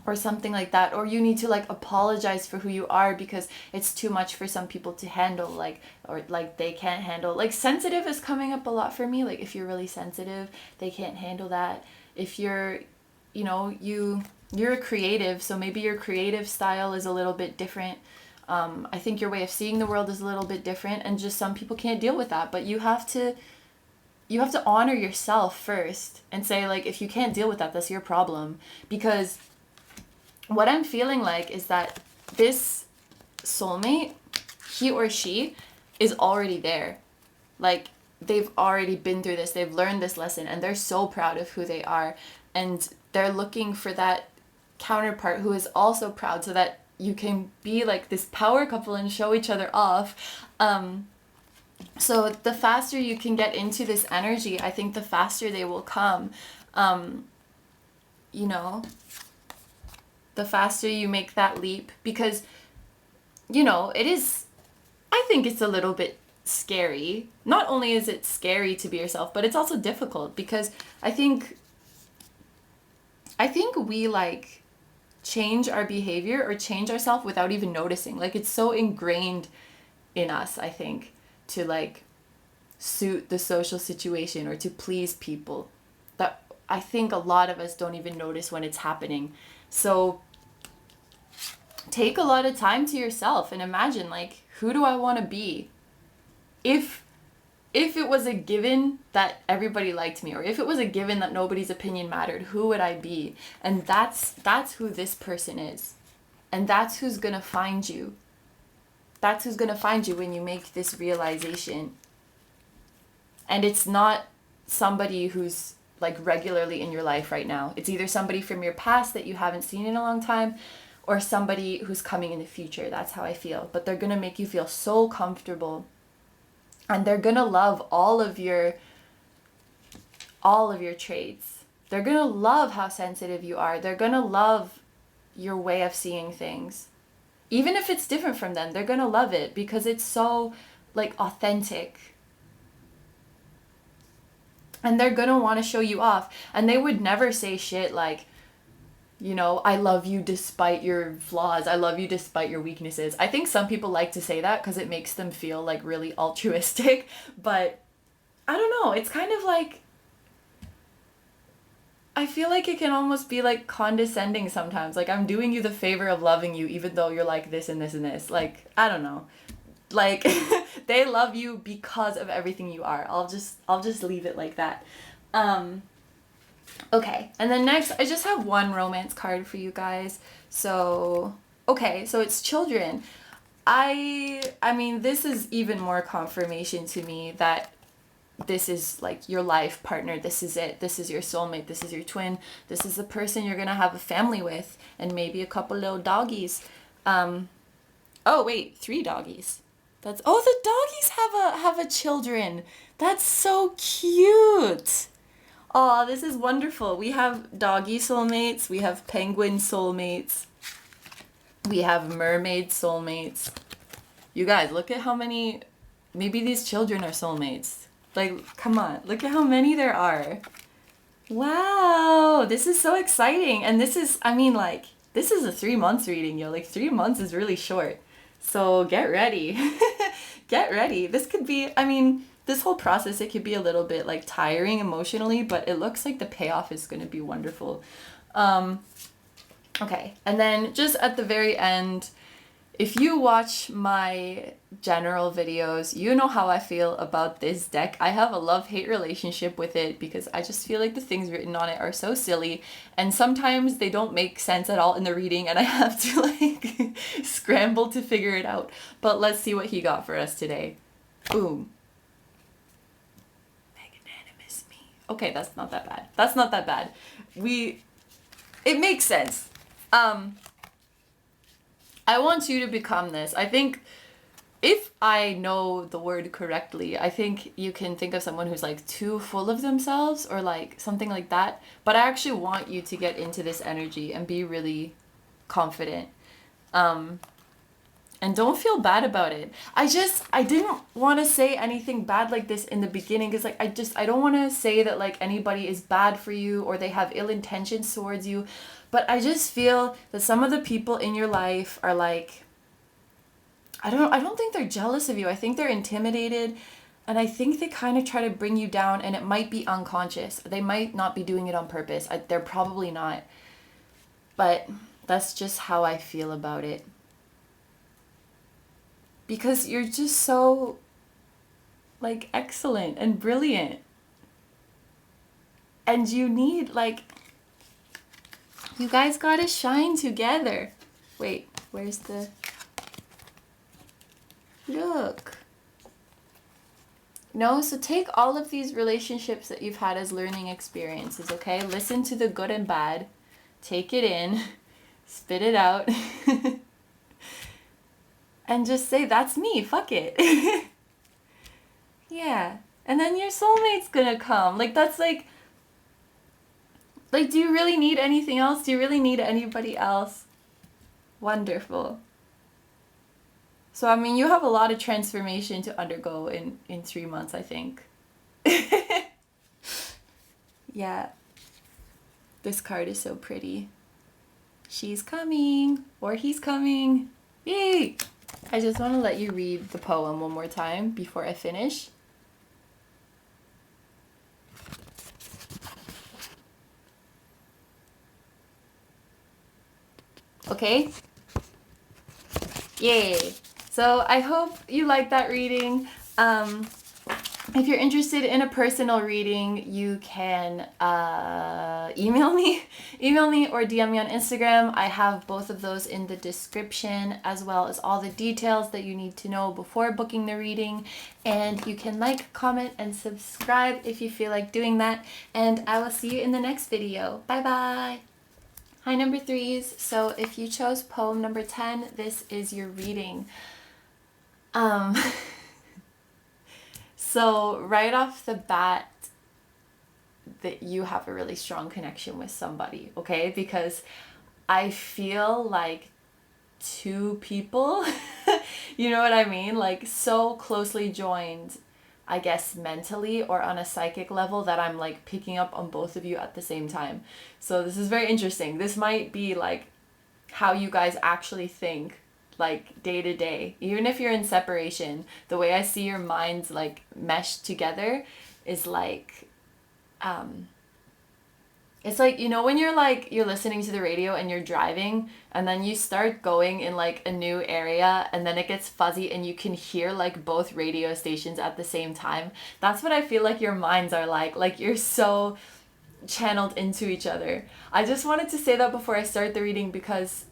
or something like that, or you need to like apologize for who you are because it's too much for some people to handle, like, or like they can't handle, like sensitive is coming up a lot for me. Like if you're really sensitive, they can't handle that. If you're, you know, you're a creative, so maybe your creative style is a little bit different. I think your way of seeing the world is a little bit different, and just some people can't deal with that. But you have to honor yourself first and say, like, if you can't deal with that, that's your problem. Because what I'm feeling like is that this soulmate, he or she, is already there. Like, they've already been through this, they've learned this lesson, and they're so proud of who they are. And they're looking for that counterpart who is also proud, so that you can be like this power couple and show each other off. So the faster you can get into this energy, I think the faster they will come. You know, the faster you make that leap, because, you know, it is, I think it's a little bit scary. Not only is it scary to be yourself, but it's also difficult, because I think we like change our behavior or change ourselves without even noticing. Like, it's so ingrained in us, I think, to like suit the social situation or to please people, that I think a lot of us don't even notice when it's happening. So take a lot of time to yourself and imagine, like, who do I want to be? If it was a given that everybody liked me, or if it was a given that nobody's opinion mattered, who would I be? And that's who this person is. And that's who's going to find you. That's who's going to find you when you make this realization. And it's not somebody who's like regularly in your life right now. It's either somebody from your past that you haven't seen in a long time, or somebody who's coming in the future. That's how I feel. But they're going to make you feel so comfortable. And they're going to love all of your traits. They're going to love how sensitive you are. They're going to love your way of seeing things. Even if it's different from them, they're going to love it because it's so like authentic. And they're going to want to show you off. And they would never say shit like, you know, I love you despite your flaws. I love you despite your weaknesses. I think some people like to say that because it makes them feel like really altruistic. But I don't know. It's kind of like, I feel like it can almost be like condescending sometimes. Like, I'm doing you the favor of loving you even though you're like this and this and this. Like, I don't know. Like, they love you because of everything you are. I'll just leave it like that. Okay, and then next, I just have one romance card for you guys. So, okay, so it's children. I mean, this is even more confirmation to me that this is like your life partner. This is it. This is your soulmate. This is your twin. This is the person you're gonna have a family with, and maybe a couple little doggies. Oh wait, 3 doggies. The doggies have a children. That's so cute. Oh, this is wonderful. We have doggy soulmates. We have penguin soulmates. We have mermaid soulmates. You guys, look at how many, maybe these children are soulmates. Like, come on, look at how many there are. Wow, this is so exciting. And this is, I mean, like, this is a 3 months reading, yo. Like, 3 months is really short. So get ready. Get ready. This could be, I mean, this whole process, it could be a little bit like tiring emotionally, but it looks like the payoff is going to be wonderful. Okay, and then just at the very end, if you watch my general videos, you know how I feel about this deck. I have a love-hate relationship with it because I just feel like the things written on it are so silly, and sometimes they don't make sense at all in the reading, and I have to like scramble to figure it out. But let's see what he got for us today. Boom. Magnanimous me. Okay, that's not that bad. That's not that bad. It makes sense. I want you to become this. I think if I know the word correctly, I think you can think of someone who's like too full of themselves or like something like that. But I actually want you to get into this energy and be really confident. And don't feel bad about it. I didn't want to say anything bad like this in the beginning because like I don't want to say that like anybody is bad for you or they have ill intentions towards you, but I just feel that some of the people in your life are like, I don't think they're jealous of you. I think they're intimidated, and I think they kind of try to bring you down, and it might be unconscious. They might not be doing it on purpose. They're probably not. But that's just how I feel about it. Because you're just so like excellent and brilliant. And you need like, you guys gotta shine together. Wait, where's the, look. No, so take all of these relationships that you've had as learning experiences, okay? Listen to the good and bad. Take it in. Spit it out. And just say, that's me, fuck it. Yeah. And then your soulmate's gonna come. Like, that's like, do you really need anything else? Do you really need anybody else? Wonderful. So, I mean, you have a lot of transformation to undergo in 3 months, I think. Yeah. This card is so pretty. She's coming, or he's coming. Yay! I just want to let you read the poem one more time before I finish. Okay? Yay! So I hope you liked that reading. If you're interested in a personal reading, you can email me or DM me on Instagram. I have both of those in the description, as well as all the details that you need to know before booking the reading. And you can like, comment, and subscribe if you feel like doing that. And I will see you in the next video. Bye bye! Hi, number 3s. So if you chose poem number 10, this is your reading. So right off the bat, that you have a really strong connection with somebody, okay? Because I feel like 2 people, you know what I mean? Like so closely joined, I guess mentally or on a psychic level, that I'm like picking up on both of you at the same time. So this is very interesting. This might be like how you guys actually think, like day to day, even if you're in separation. The way I see your minds like meshed together is like, it's like, you know, when you're like, you're listening to the radio and you're driving and then you start going in like a new area and then it gets fuzzy and you can hear like both radio stations at the same time. That's what I feel like your minds are like you're so channeled into each other. I just wanted to say that before I start the reading because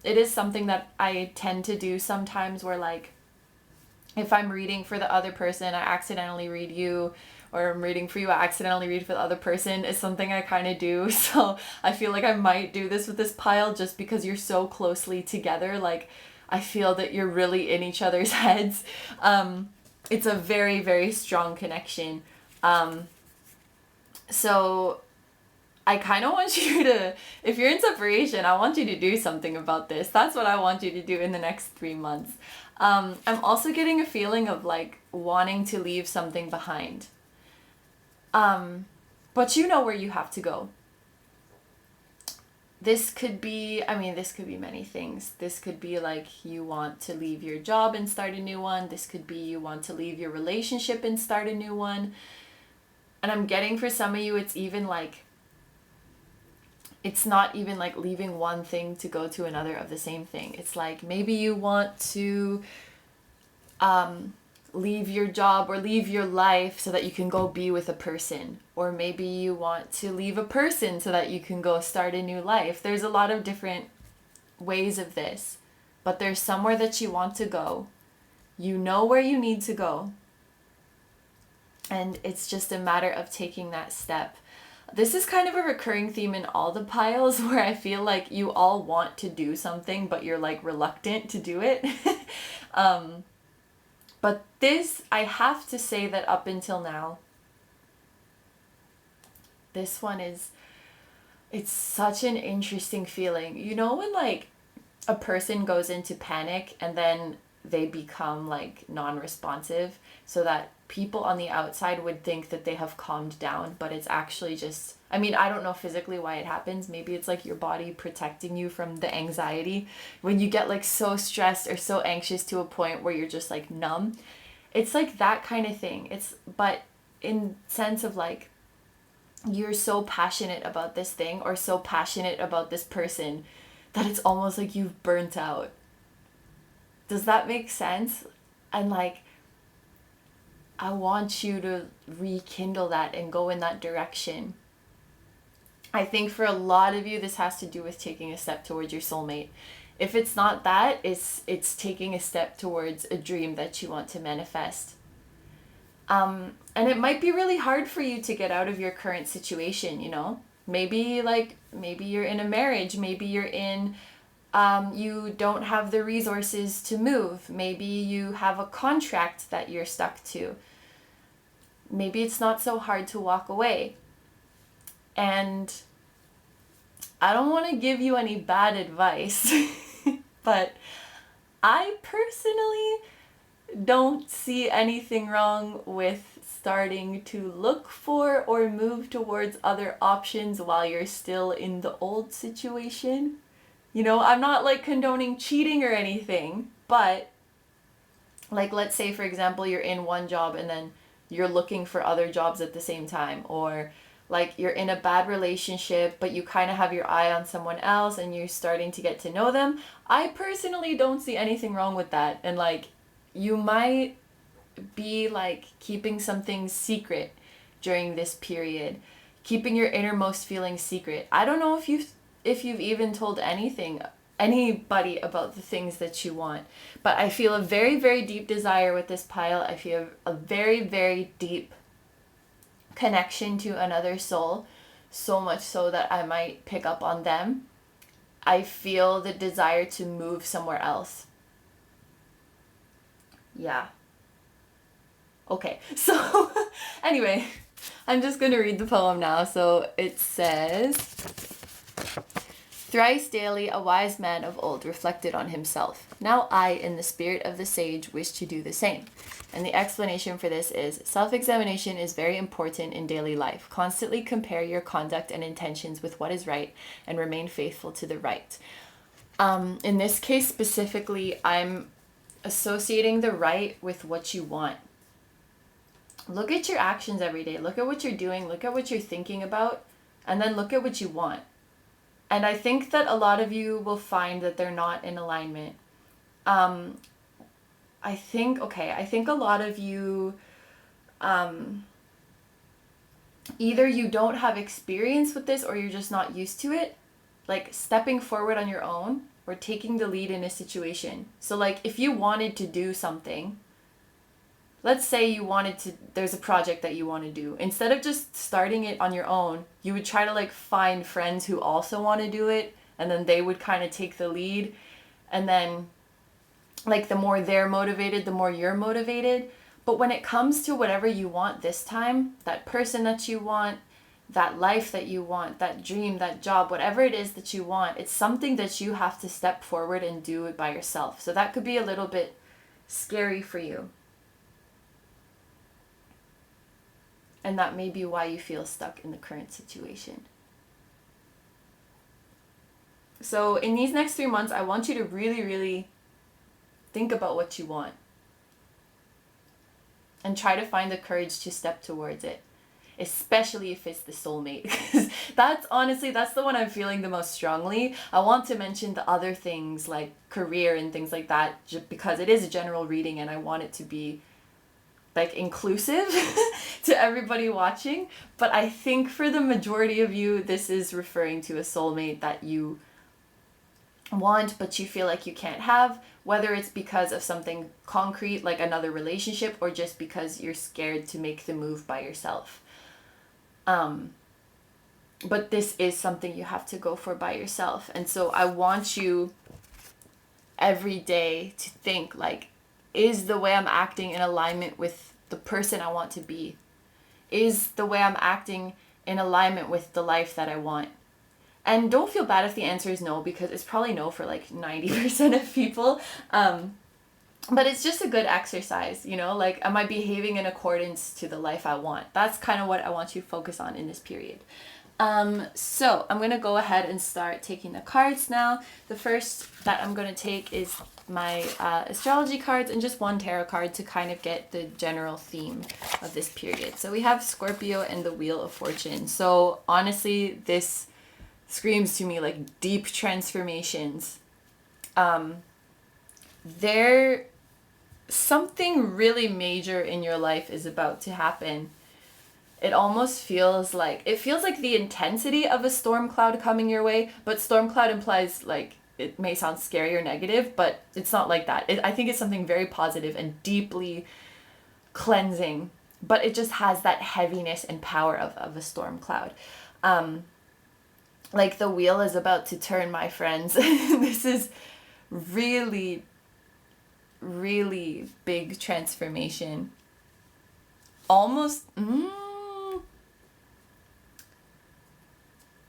it is something that I tend to do sometimes, where like if I'm reading for the other person, I accidentally read you, or I'm reading for you, I accidentally read for the other person, is something I kind of do. So I feel like I might do this with this pile just because you're so closely together. Like I feel that you're really in each other's heads. It's a very, very strong connection. So I kind of want you to, if you're in separation, I want you to do something about this. That's what I want you to do in the next 3 months. I'm also getting a feeling of like wanting to leave something behind. But you know where you have to go. This could be, this could be many things. This could be like you want to leave your job and start a new one. This could be you want to leave your relationship and start a new one. And I'm getting for some of you, it's even like, it's not even like leaving one thing to go to another of the same thing. It's like maybe you want to leave your job or leave your life so that you can go be with a person. Or maybe you want to leave a person so that you can go start a new life. There's a lot of different ways of this. But there's somewhere that you want to go. You know where you need to go. And it's just a matter of taking that step. This is kind of a recurring theme in all the piles, where I feel like you all want to do something, but you're like reluctant to do it. But this, I have to say that up until now, this one is, it's such an interesting feeling. You know when like, a person goes into panic and then they become like non-responsive, so that people on the outside would think that they have calmed down, but it's actually just, I mean, I don't know physically why it happens. Maybe it's like your body protecting you from the anxiety. When you get like so stressed or so anxious to a point where you're just like numb, it's like that kind of thing. It's, but in sense of like, you're so passionate about this thing or so passionate about this person that it's almost like you've burnt out. Does that make sense? And like, I want you to rekindle that and go in that direction. I think for a lot of you, this has to do with taking a step towards your soulmate. If it's not that, it's taking a step towards a dream that you want to manifest. And it might be really hard for you to get out of your current situation, you know? Maybe you're in a marriage, maybe you're in, you don't have the resources to move. Maybe you have a contract that you're stuck to. Maybe it's not so hard to walk away. And I don't want to give you any bad advice, but I personally don't see anything wrong with starting to look for or move towards other options while you're still in the old situation. You know, I'm not like condoning cheating or anything, but like, let's say for example, you're in one job and then you're looking for other jobs at the same time, or like you're in a bad relationship but you kind of have your eye on someone else and you're starting to get to know them. I personally don't see anything wrong with that. And like, you might be like keeping something secret during this period, keeping your innermost feelings secret. I don't know if you've even told anybody about the things that you want, but I feel a very, very deep desire with this pile. I feel a very, very deep connection to another soul, so much so that I might pick up on them. I feel the desire to move somewhere else. Yeah. Okay, so anyway, I'm just going to read the poem now. So it says, "Thrice daily a wise man of old reflected on himself. Now I, in the spirit of the sage, wish to do the same." And the explanation for this is, self-examination is very important in daily life. Constantly compare your conduct and intentions with what is right and remain faithful to the right. In this case specifically, I'm associating the right with what you want. Look at your actions every day. Look at what you're doing. Look at what you're thinking about. And then look at what you want. And I think that a lot of you will find that they're not in alignment. I think a lot of you, either you don't have experience with this or you're just not used to it. Like stepping forward on your own or taking the lead in a situation. So like if you wanted to do something, let's say there's a project that you want to do. Instead of just starting it on your own, you would try to like find friends who also want to do it, and then they would kind of take the lead. And then like the more they're motivated, the more you're motivated. But when it comes to whatever you want this time, that person that you want, that life that you want, that dream, that job, whatever it is that you want, it's something that you have to step forward and do it by yourself. So that could be a little bit scary for you. And that may be why you feel stuck in the current situation. So in these next 3 months, I want you to really, really think about what you want. And try to find the courage to step towards it. Especially if it's the soulmate. Because that's the one I'm feeling the most strongly. I want to mention the other things like career and things like that, just because it is a general reading and I want it to be like inclusive to everybody watching. But I think for the majority of you, this is referring to a soulmate that you want but you feel like you can't have, whether it's because of something concrete like another relationship or just because you're scared to make the move by yourself. But this is something you have to go for by yourself. And so I want you every day to think like, is the way I'm acting in alignment with the person I want to be? Is the way I'm acting in alignment with the life that I want? And don't feel bad if the answer is no, because it's probably no for like 90% of people. But it's just a good exercise, you know, like, am I behaving in accordance to the life I want? That's kind of what I want you to focus on in this period. So I'm going to go ahead and start taking the cards now. The first that I'm going to take is my astrology cards, and just one tarot card to kind of get the general theme of this period. So we have Scorpio and the Wheel of Fortune. So honestly, this screams to me like deep transformations. There something really major in your life is about to happen. It almost feels like the intensity of a storm cloud coming your way, but storm cloud implies, like, it may sound scary or negative, but it's not like that. I think it's something very positive and deeply cleansing, but it just has that heaviness and power of a storm cloud. Like, the wheel is about to turn, my friends. This is really, really big transformation. Almost,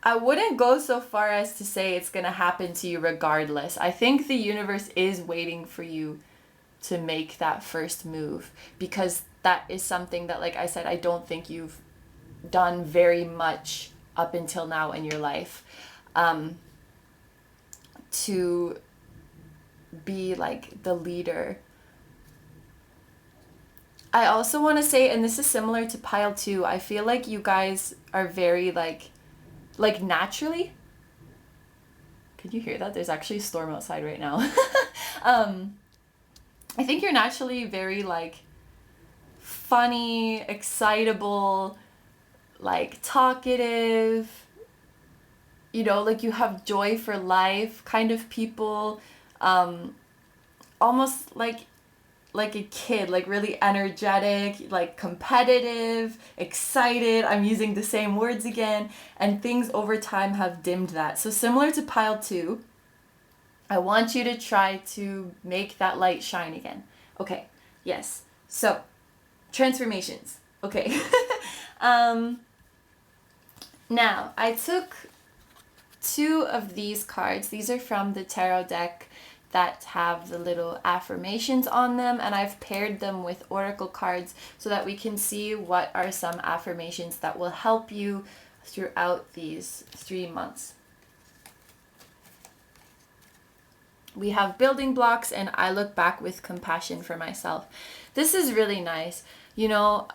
I wouldn't go so far as to say it's going to happen to you regardless. I think the universe is waiting for you to make that first move, because that is something that, like I said, I don't think you've done very much up until now in your life, to be like the leader. I also want to say, and this is similar to pile 2, I feel like you guys are very like naturally, could you hear that? There's actually a storm outside right now. I think you're naturally very like funny, excitable, like talkative, you know, like you have joy for life kind of people, almost like a kid, like really energetic, like competitive, excited. I'm using the same words again, and things over time have dimmed that. So similar to pile 2, I want you to try to make that light shine again. Okay, yes. So, transformations. Okay. Now, I took 2 of these cards. These are from the tarot deck that have the little affirmations on them, and I've paired them with oracle cards so that we can see what are some affirmations that will help you throughout these 3 months. We have building blocks, and I look back with compassion for myself. This is really nice. You know,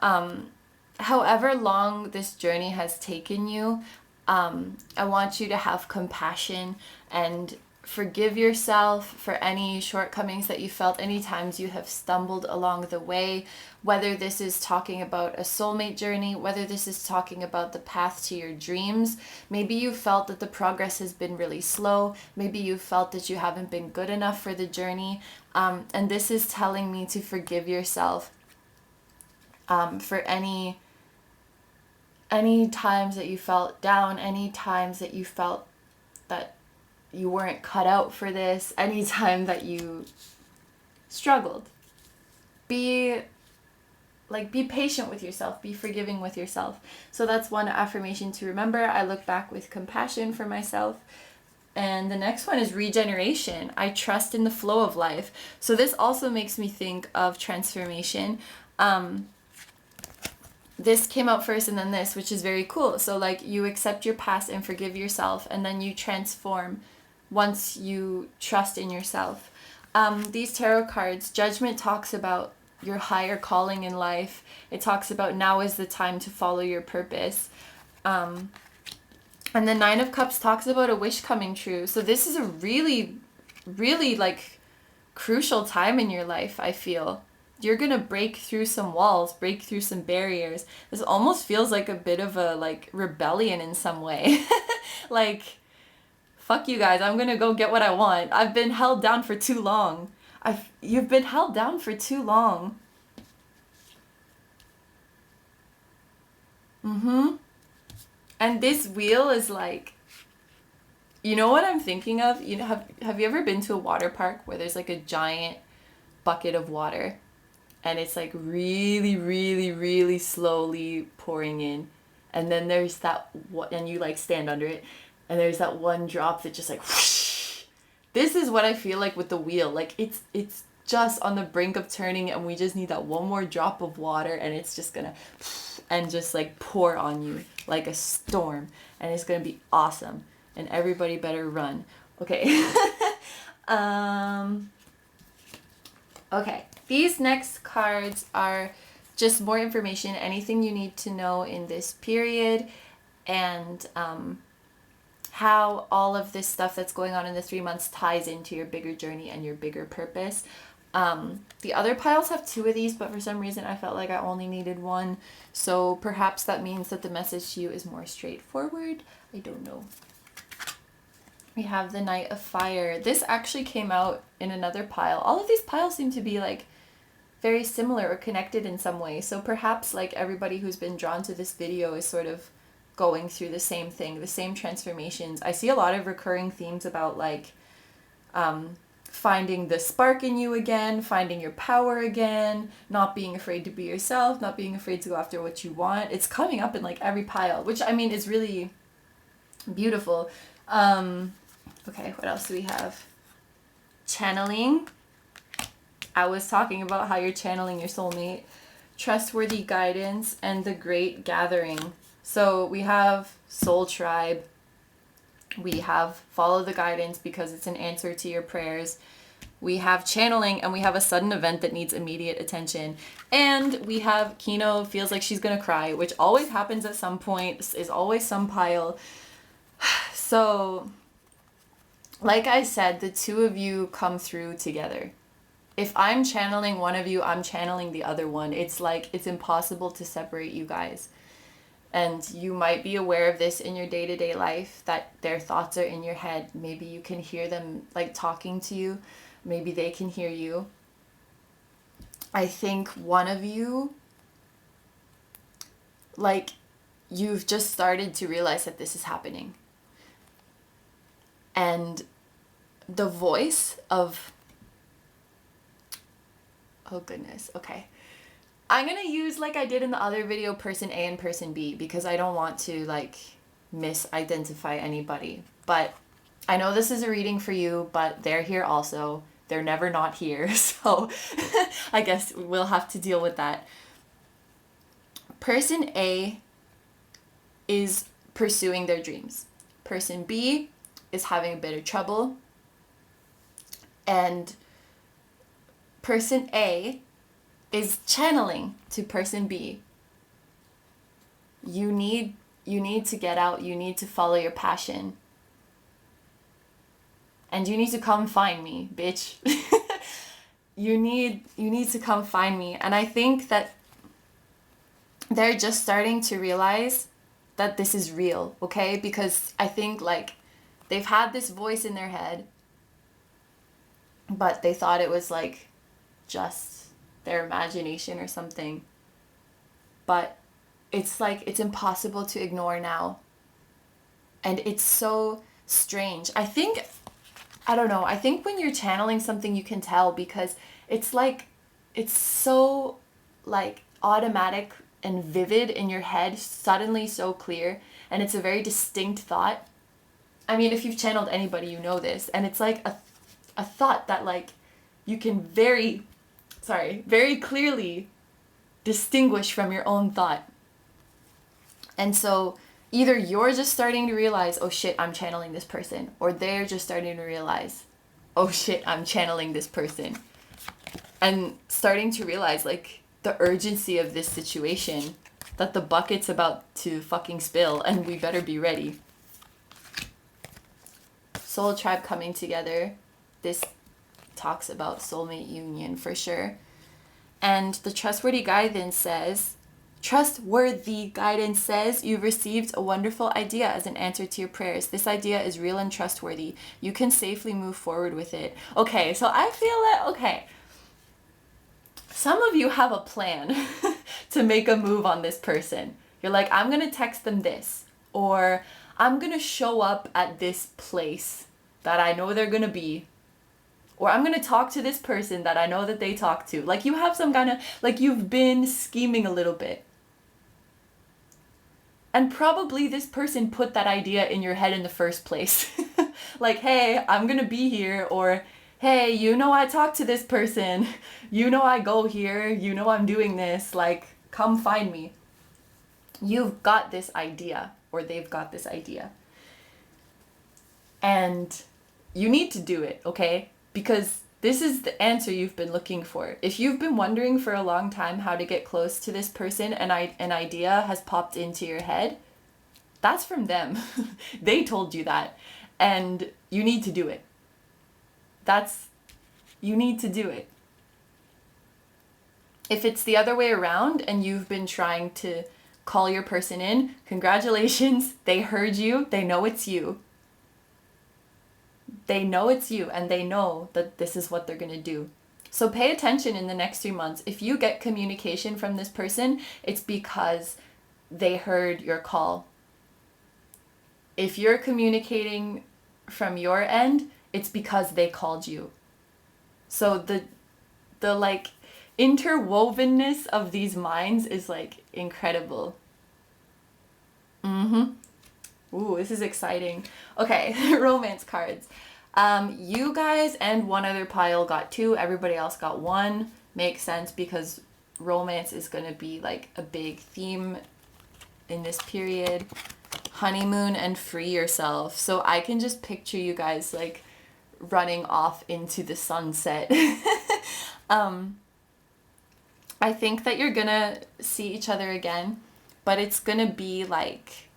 however long this journey has taken you, I want you to have compassion and forgive yourself for any shortcomings that you felt, any times you have stumbled along the way, whether this is talking about a soulmate journey, whether this is talking about the path to your dreams. Maybe you felt that the progress has been really slow. Maybe you felt that you haven't been good enough for the journey. And this is telling me to forgive yourself for any times that you felt down, any times that you felt that you weren't cut out for this, anytime that you struggled. Be patient with yourself, be forgiving with yourself. So that's one affirmation to remember. I look back with compassion for myself. And the next one is regeneration. I trust in the flow of life. So this also makes me think of transformation. This came out first and then this, which is very cool. So like, you accept your past and forgive yourself, and then you transform once you trust in yourself. These tarot cards, Judgment talks about your higher calling in life. It talks about now is the time to follow your purpose. And the 9 of Cups talks about a wish coming true. So this is a really, really like crucial time in your life, I feel. You're gonna break through some walls, break through some barriers. This almost feels like a bit of a like rebellion in some way. Like, fuck you guys, I'm gonna go get what I want. I've been held down for too long. You've been held down for too long. And this wheel is like, you know what I'm thinking of? You know, have you ever been to a water park where there's like a giant bucket of water and it's like really, really, really slowly pouring in, and then there's that, and you like stand under it, and there's that one drop that just like whoosh. This is what I feel like with the wheel. Like it's just on the brink of turning, and we just need that one more drop of water, and it's just gonna and just like pour on you like a storm, and it's gonna be awesome, and everybody better run. Okay. Okay, these next cards are just more information, anything you need to know in this period, and how all of this stuff that's going on in the 3 months ties into your bigger journey and your bigger purpose. The other piles have 2 of these, but for some reason I felt like I only needed 1. So perhaps that means that the message to you is more straightforward. I don't know. We have the Knight of Fire. This actually came out in another pile. All of these piles seem to be like very similar or connected in some way. So perhaps like everybody who's been drawn to this video is sort of going through the same thing, the same transformations. I see a lot of recurring themes about like finding the spark in you again, finding your power again, not being afraid to be yourself, not being afraid to go after what you want. It's coming up in like every pile, which I mean is really beautiful. Okay, what else do we have? Channeling. I was talking about how you're channeling your soulmate. Trustworthy guidance and the great gathering. So we have soul tribe. We have follow the guidance because it's an answer to your prayers. We have channeling, and we have a sudden event that needs immediate attention. And we have Kino feels like she's gonna cry, which always happens at some point, is always some pile. So, like I said, the 2 of you come through together. If I'm channeling one of you, I'm channeling the other one. It's like, it's impossible to separate you guys. And you might be aware of this in your day-to-day life, that their thoughts are in your head. Maybe you can hear them like talking to you. Maybe they can hear you. I think one of you, like, you've just started to realize that this is happening. And the voice of, oh goodness, okay. I'm going to use, like I did in the other video, person A and person B, because I don't want to, like, misidentify anybody. But I know this is a reading for you, but they're here also. They're never not here, so I guess we'll have to deal with that. Person A is pursuing their dreams. Person B is having a bit of trouble. And person A is channeling to person B. You need to get out. You need to follow your passion. And you need to come find me, bitch. you need to come find me. And I think that they're just starting to realize that this is real, okay? Because I think like they've had this voice in their head, but they thought it was like just their imagination or something. But it's like, it's impossible to ignore now. And it's so strange. I don't know, I think when you're channeling something, you can tell, because it's like, it's so like automatic and vivid in your head, suddenly so clear, and it's a very distinct thought. I mean, if you've channeled anybody, you know this, and it's like a thought that like you can very clearly distinguish from your own thought. And so either you're just starting to realize, oh shit, I'm channeling this person, or they're just starting to realize, oh shit, I'm channeling this person. And starting to realize like the urgency of this situation, that the bucket's about to fucking spill and we better be ready. Soul tribe coming together. This talks about soulmate union for sure. And the trustworthy guidance says, you've received a wonderful idea as an answer to your prayers. This idea is real and trustworthy. You can safely move forward with it. Okay, so I feel that, okay, some of you have a plan to make a move on this person. You're like, I'm going to text them this, or I'm going to show up at this place that I know they're going to be, or I'm going to talk to this person that I know that they talk to. Like you have some kind of, like you've been scheming a little bit. And probably this person put that idea in your head in the first place. Like, hey, I'm gonna be here, or hey, you know I talk to this person, you know I go here, you know I'm doing this, like, come find me. You've got this idea, or they've got this idea. And you need to do it, okay? Because this is the answer you've been looking for. If you've been wondering for a long time how to get close to this person and an idea has popped into your head, that's from them. They told you that. And you need to do it. You need to do it. If it's the other way around and you've been trying to call your person in, congratulations, they heard you, they know it's you. They know it's you, and they know that this is what they're going to do. So pay attention in the next 3 months. If you get communication from this person, it's because they heard your call. If you're communicating from your end, it's because they called you. So the like interwovenness of these minds is like incredible. Ooh, this is exciting. Okay, romance cards. You guys and one other pile got 2. Everybody else got 1. Makes sense because romance is going to be like a big theme in this period. Honeymoon and free yourself. So I can just picture you guys like running off into the sunset. I think that you're going to see each other again, but it's going to be like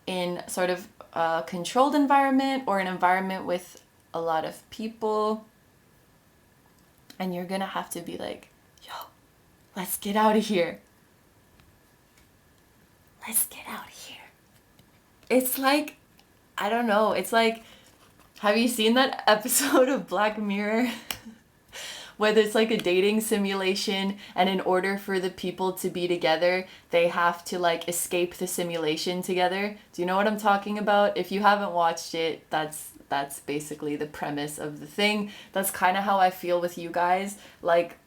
in sort of a controlled environment or an environment with a lot of people. And you're gonna have to be like, yo, let's get out of here. Let's get out of here. It's like, I don't know, it's like, have you seen that episode of Black Mirror? Whether it's like a dating simulation, and in order for the people to be together, they have to like escape the simulation together. Do you know what I'm talking about? If you haven't watched it, that's basically the premise of the thing. That's kind of how I feel with you guys. Like,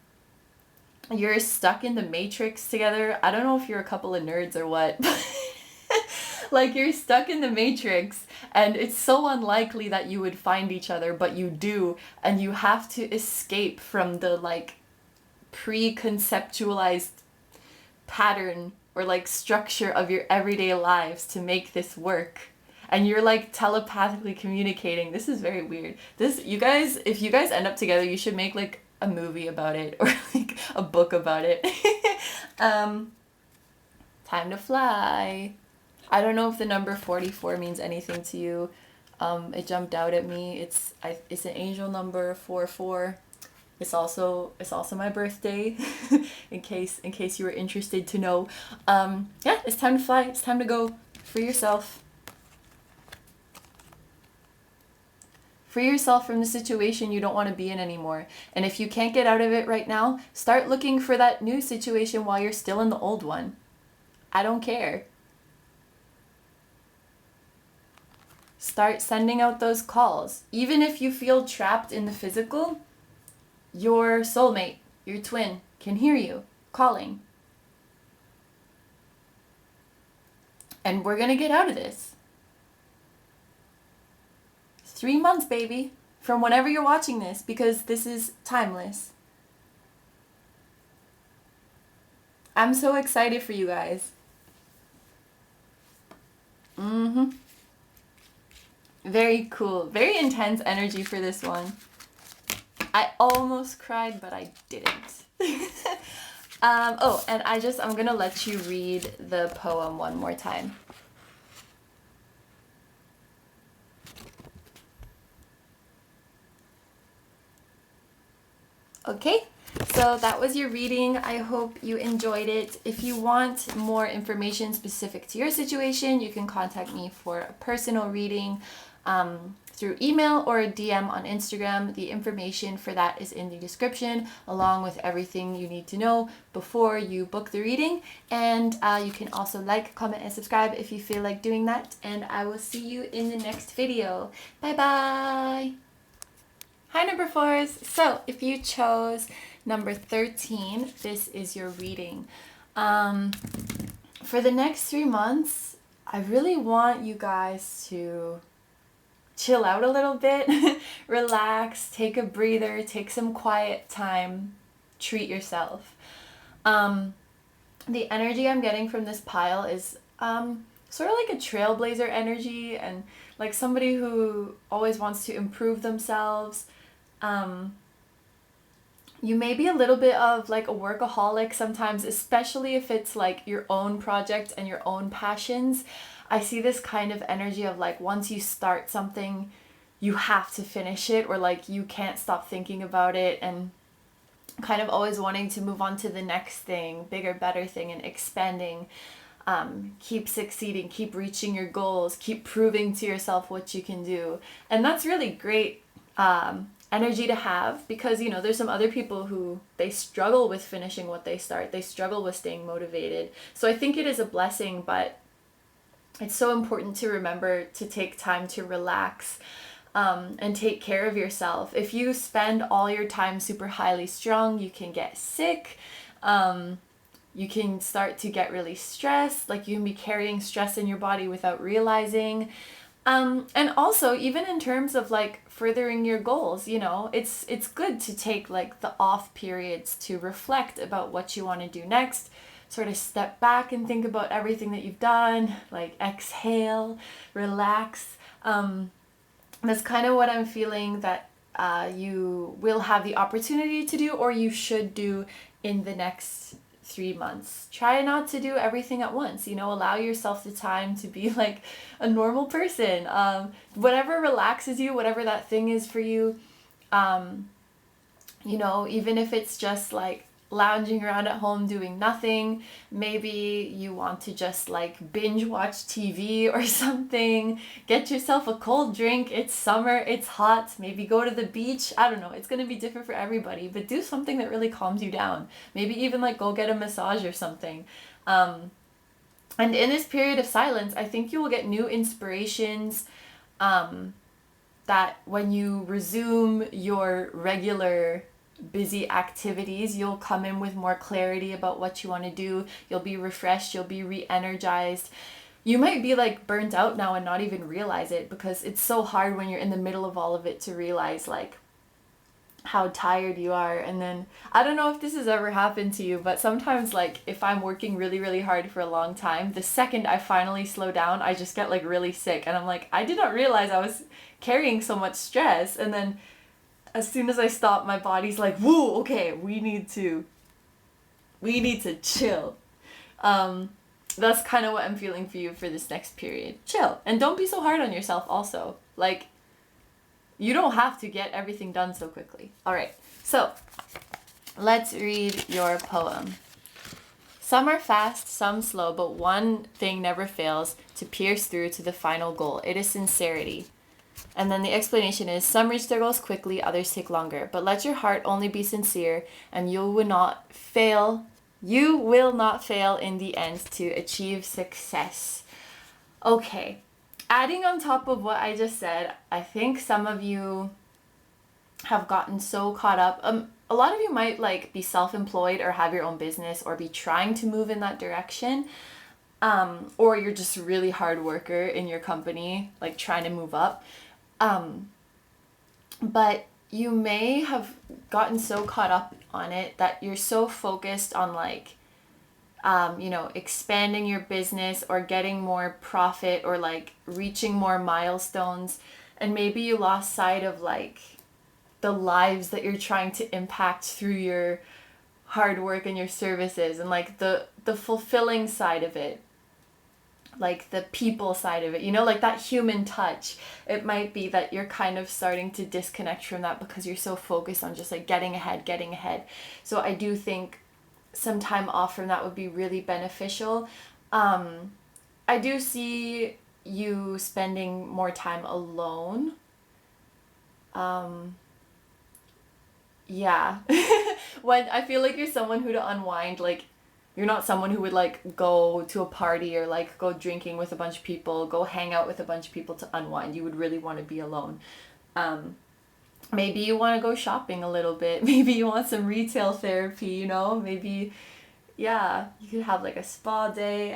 you're stuck in the matrix together. I don't know if you're a couple of nerds or what. Like, you're stuck in the matrix, and it's so unlikely that you would find each other, but you do, and you have to escape from the like pre-conceptualized pattern or like structure of your everyday lives to make this work. And you're like telepathically communicating. This is very weird. If you guys end up together, you should make like a movie about it, or like a book about it. Time to fly. I don't know if the number 44 means anything to you. It jumped out at me. It's an angel number, 44. It's also my birthday, in case you were interested to know. Yeah, it's time to fly. It's time to go. Free yourself. Free yourself from the situation you don't want to be in anymore. And if you can't get out of it right now, start looking for that new situation while you're still in the old one. I don't care. Start sending out those calls. Even if you feel trapped in the physical, your soulmate, your twin, can hear you calling. And we're gonna get out of this. 3 months, baby, from whenever you're watching this, because this is timeless. I'm so excited for you guys. Very cool. Very intense energy for this one. I almost cried, but I didn't. And I'm gonna let you read the poem one more time. Okay, so that was your reading. I hope you enjoyed it. If you want more information specific to your situation, you can contact me for a personal reading through email or a DM on Instagram. The information for that is in the description, along with everything you need to know before you book the reading. And you can also like, comment, and subscribe if you feel like doing that. And I will see you in the next video. Bye bye! Hi, number 4s. So if you chose number 13, this is your reading. for the next 3 months, I really want you guys to chill out a little bit, relax, take a breather, take some quiet time, treat yourself. The energy I'm getting from this pile is sort of like a trailblazer energy, and like somebody who always wants to improve themselves. Um, you may be a little bit of like a workaholic sometimes, especially if it's like your own project and your own passions. I see this kind of energy of like once you start something, you have to finish it, or like you can't stop thinking about it, and kind of always wanting to move on to the next thing, bigger, better thing, and expanding. Keep succeeding, keep reaching your goals, keep proving to yourself what you can do. And that's really great energy to have, because you know there's some other people who they struggle with finishing what they start, they struggle with staying motivated. So I think it is a blessing, but it's so important to remember to take time to relax, and take care of yourself. If you spend all your time super highly strung, you can get sick. You can start to get really stressed, like you can be carrying stress in your body without realizing. And also, even in terms of like furthering your goals, you know, it's good to take like the off periods to reflect about what you want to do next, sort of step back and think about everything that you've done, like exhale, relax. That's kind of what I'm feeling that you will have the opportunity to do, or you should do in the next 3 months. Try not to do everything at once, you know, allow yourself the time to be like a normal person. Whatever relaxes you, whatever that thing is for you, you know, even if it's just like lounging around at home doing nothing, maybe you want to just like binge watch TV or something, get yourself a cold drink, it's summer, it's hot, maybe go to the beach. I don't know, it's going to be different for everybody, but do something that really calms you down. Maybe even like go get a massage or something. And in this period of silence, I think you will get new inspirations, that when you resume your regular busy activities, you'll come in with more clarity about what you want to do. You'll be refreshed, you'll be re-energized. You might be like burnt out now and not even realize it, because it's so hard when you're in the middle of all of it to realize like how tired you are. And then I don't know if this has ever happened to you, but sometimes like if I'm working really really hard for a long time, the second I finally slow down, I just get like really sick, and I'm like, I did not realize I was carrying so much stress. And then as soon as I stop, my body's like, woo, okay, we need to chill. That's kind of what I'm feeling for you for this next period. Chill. And don't be so hard on yourself also. Like, you don't have to get everything done so quickly. All right, so let's read your poem. Some are fast, some slow, but one thing never fails to pierce through to the final goal. It is sincerity. And then the explanation is, some reach their goals quickly, others take longer. But let your heart only be sincere, and you will not fail. You will not fail in the end to achieve success. Okay, adding on top of what I just said, I think some of you have gotten so caught up. A lot of you might like be self-employed or have your own business or be trying to move in that direction. Or you're just a really hard worker in your company, like trying to move up. But you may have gotten so caught up on it that you're so focused on like, you know, expanding your business or getting more profit or like reaching more milestones. And maybe you lost sight of like the lives that you're trying to impact through your hard work and your services, and like the fulfilling side of it, like the people side of it, you know, like that human touch. It might be that you're kind of starting to disconnect from that because you're so focused on just like getting ahead. So I do think some time off from that would be really beneficial. I do see you spending more time alone. Yeah. When I feel like you're someone who to unwind, like you're not someone who would like go to a party or like go drinking with a bunch of people, go hang out with a bunch of people to unwind. You would really want to be alone. Maybe you want to go shopping a little bit. Maybe you want some retail therapy, you know? Maybe Yeah, you could have like a spa day.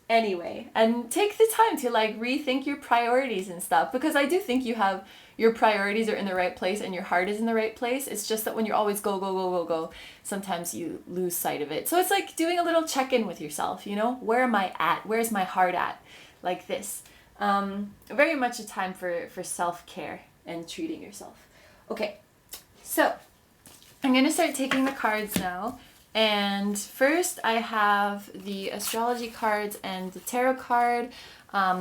Anyway, and take the time to like rethink your priorities and stuff, because I do think you have your priorities are in the right place and your heart is in the right place. It's just that when you're always go go go go go, sometimes you lose sight of it. So it's like doing a little check-in with yourself, you know? Where am I at? Where's my heart at? Like this. Very much a time for self-care and treating yourself. Okay. So, I'm going to start taking the cards now. And first I have the astrology cards and the tarot card,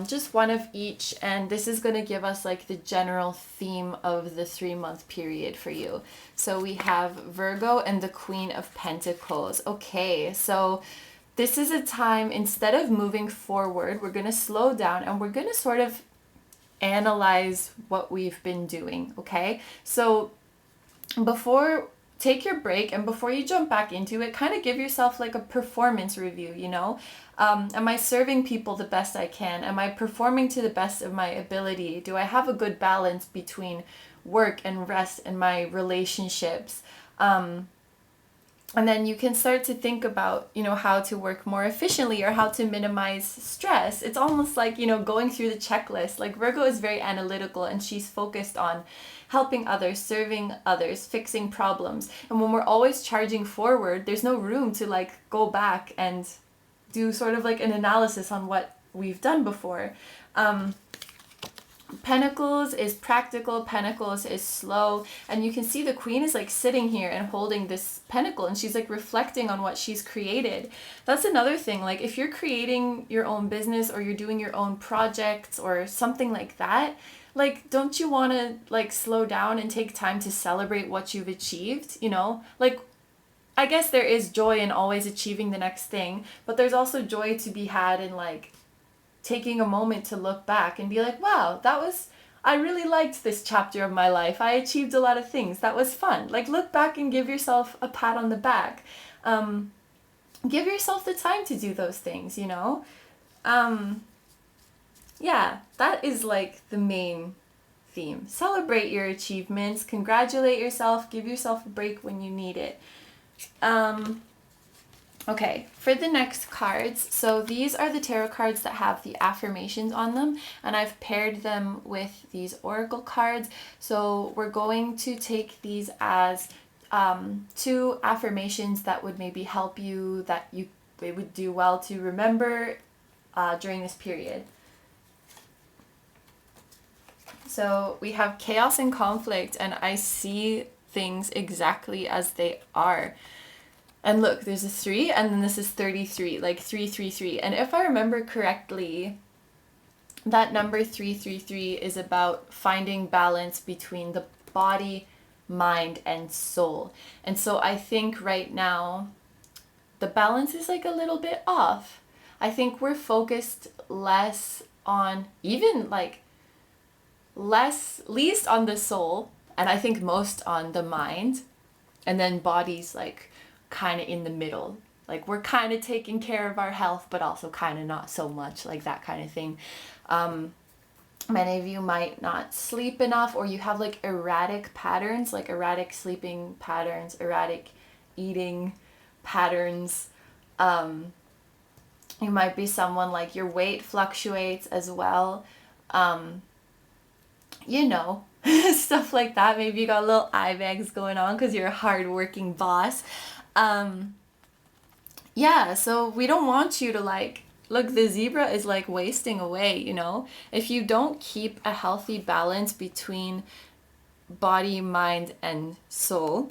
just one of each. And this is going to give us like the general theme of the 3-month period for you. So we have Virgo and the Queen of Pentacles. Okay, so this is a time, instead of moving forward, we're going to slow down and we're going to sort of analyze what we've been doing, okay? So take your break, and before you jump back into it, kind of give yourself like a performance review, you know? Am I serving people the best I can? Am I performing to the best of my ability? Do I have a good balance between work and rest and my relationships? And then you can start to think about, you know, how to work more efficiently or how to minimize stress. It's almost like, you know, going through the checklist. Like Virgo is very analytical and she's focused on helping others, serving others, fixing problems. And when we're always charging forward, there's no room to like go back and do sort of like an analysis on what we've done before. Pentacles is practical, Pentacles is slow, and you can see the Queen is like sitting here and holding this pentacle, and she's like reflecting on what she's created. That's another thing, like if you're creating your own business or you're doing your own projects or something like that, like don't you want to like slow down and take time to celebrate what you've achieved, you know? Like I guess there is joy in always achieving the next thing, but there's also joy to be had in like taking a moment to look back and be like, wow, I really liked this chapter of my life. I achieved a lot of things. That was fun. Like look back and give yourself a pat on the back. Give yourself the time to do those things, you know? Yeah, that is like the main theme. Celebrate your achievements, congratulate yourself, give yourself a break when you need it. Okay, for the next cards, so these are the tarot cards that have the affirmations on them, and I've paired them with these oracle cards. So we're going to take these as 2 affirmations that would maybe help you, it would do well to remember during this period. So we have chaos and conflict, and I see things exactly as they are. And look, there's a 3, and then this is 33, like 333. And if I remember correctly, that number 333 is about finding balance between the body, mind, and soul. And so I think right now, the balance is like a little bit off. I think we're focused less on, even like least on the soul, and I think most on the mind, and then body's like kind of in the middle. Like we're kind of taking care of our health, but also kind of not so much, like that kind of thing. Many of you might not sleep enough, or you have like erratic patterns, like erratic sleeping patterns, erratic eating patterns. You might be someone like your weight fluctuates as well. You know, stuff like that. Maybe you got a little eye bags going on because you're a hardworking boss. Yeah, so we don't want you to like, look, the zebra is like wasting away, you know? If you don't keep a healthy balance between body, mind, and soul,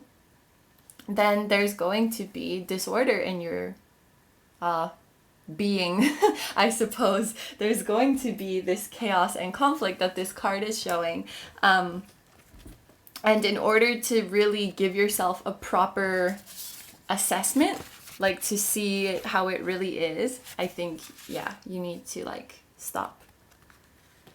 then there's going to be disorder in your being, I suppose. There's going to be this chaos and conflict that this card is showing. And in order to really give yourself a proper assessment, like to see how it really is, I think, yeah, you need to like stop.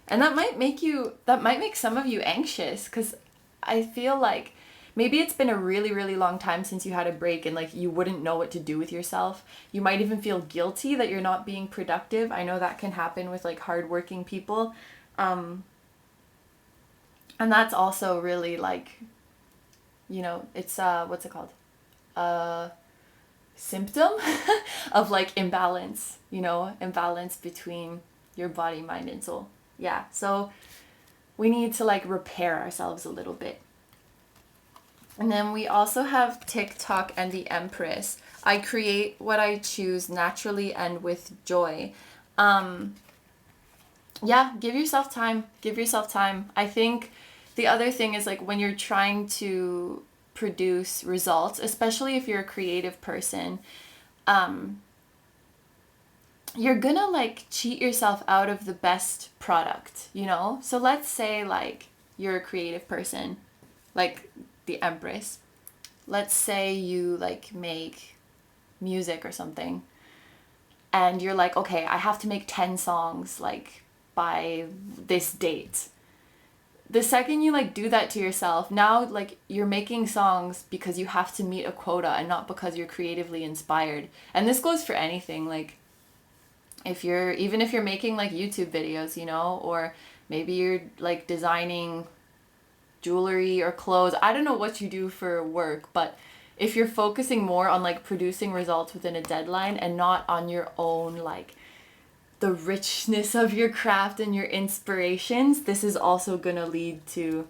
And that might make some of you anxious, because I feel like maybe it's been a really, really long time since you had a break and like you wouldn't know what to do with yourself. You might even feel guilty that you're not being productive. I know that can happen with like hardworking people. And that's also really like, you know, it's, what's it called? symptom of like imbalance, you know, imbalance between your body, mind, and soul. Yeah, so we need to like repair ourselves a little bit. And then we also have TikTok and the Empress. I create what I choose naturally and with joy. Yeah, give yourself time. Give yourself time. I think the other thing is like when you're trying to produce results, especially if you're a creative person, you're gonna like cheat yourself out of the best product, you know? So let's say like you're a creative person, like the Empress. Let's say you like make music or something, and you're like, okay, I have to make 10 songs like by this date. The second you like do that to yourself, now like you're making songs because you have to meet a quota and not because you're creatively inspired. And this goes for anything, like if you're even if you're making like YouTube videos, you know, or maybe you're like designing jewelry or clothes. I don't know what you do for work, but if you're focusing more on like producing results within a deadline and not on your own like the richness of your craft and your inspirations, this is also going to lead to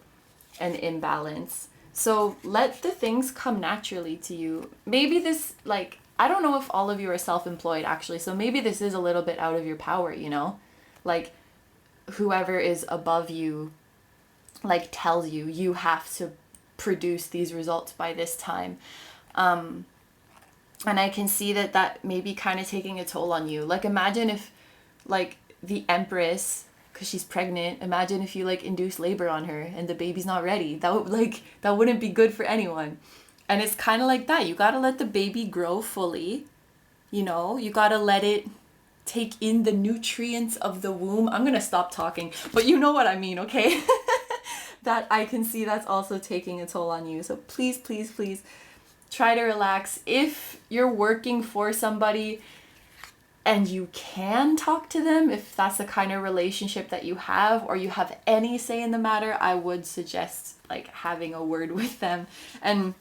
an imbalance. So let the things come naturally to you. Maybe this, like, I don't know if all of you are self-employed actually, so maybe this is a little bit out of your power, you know? Like, whoever is above you, like, tells you, you have to produce these results by this time. And I can see that that may be kind of taking a toll on you. Like, imagine if, like, the Empress, because she's pregnant, imagine if you like induce labor on her and the baby's not ready. That would like that wouldn't be good for anyone. And it's kind of like that. You got to let the baby grow fully. You know, you got to let it take in the nutrients of the womb. I'm going to stop talking, but you know what I mean, okay? That I can see that's also taking a toll on you. So please, please, please try to relax. If you're working for somebody and you can talk to them, if that's the kind of relationship that you have, or you have any say in the matter, I would suggest like having a word with them. And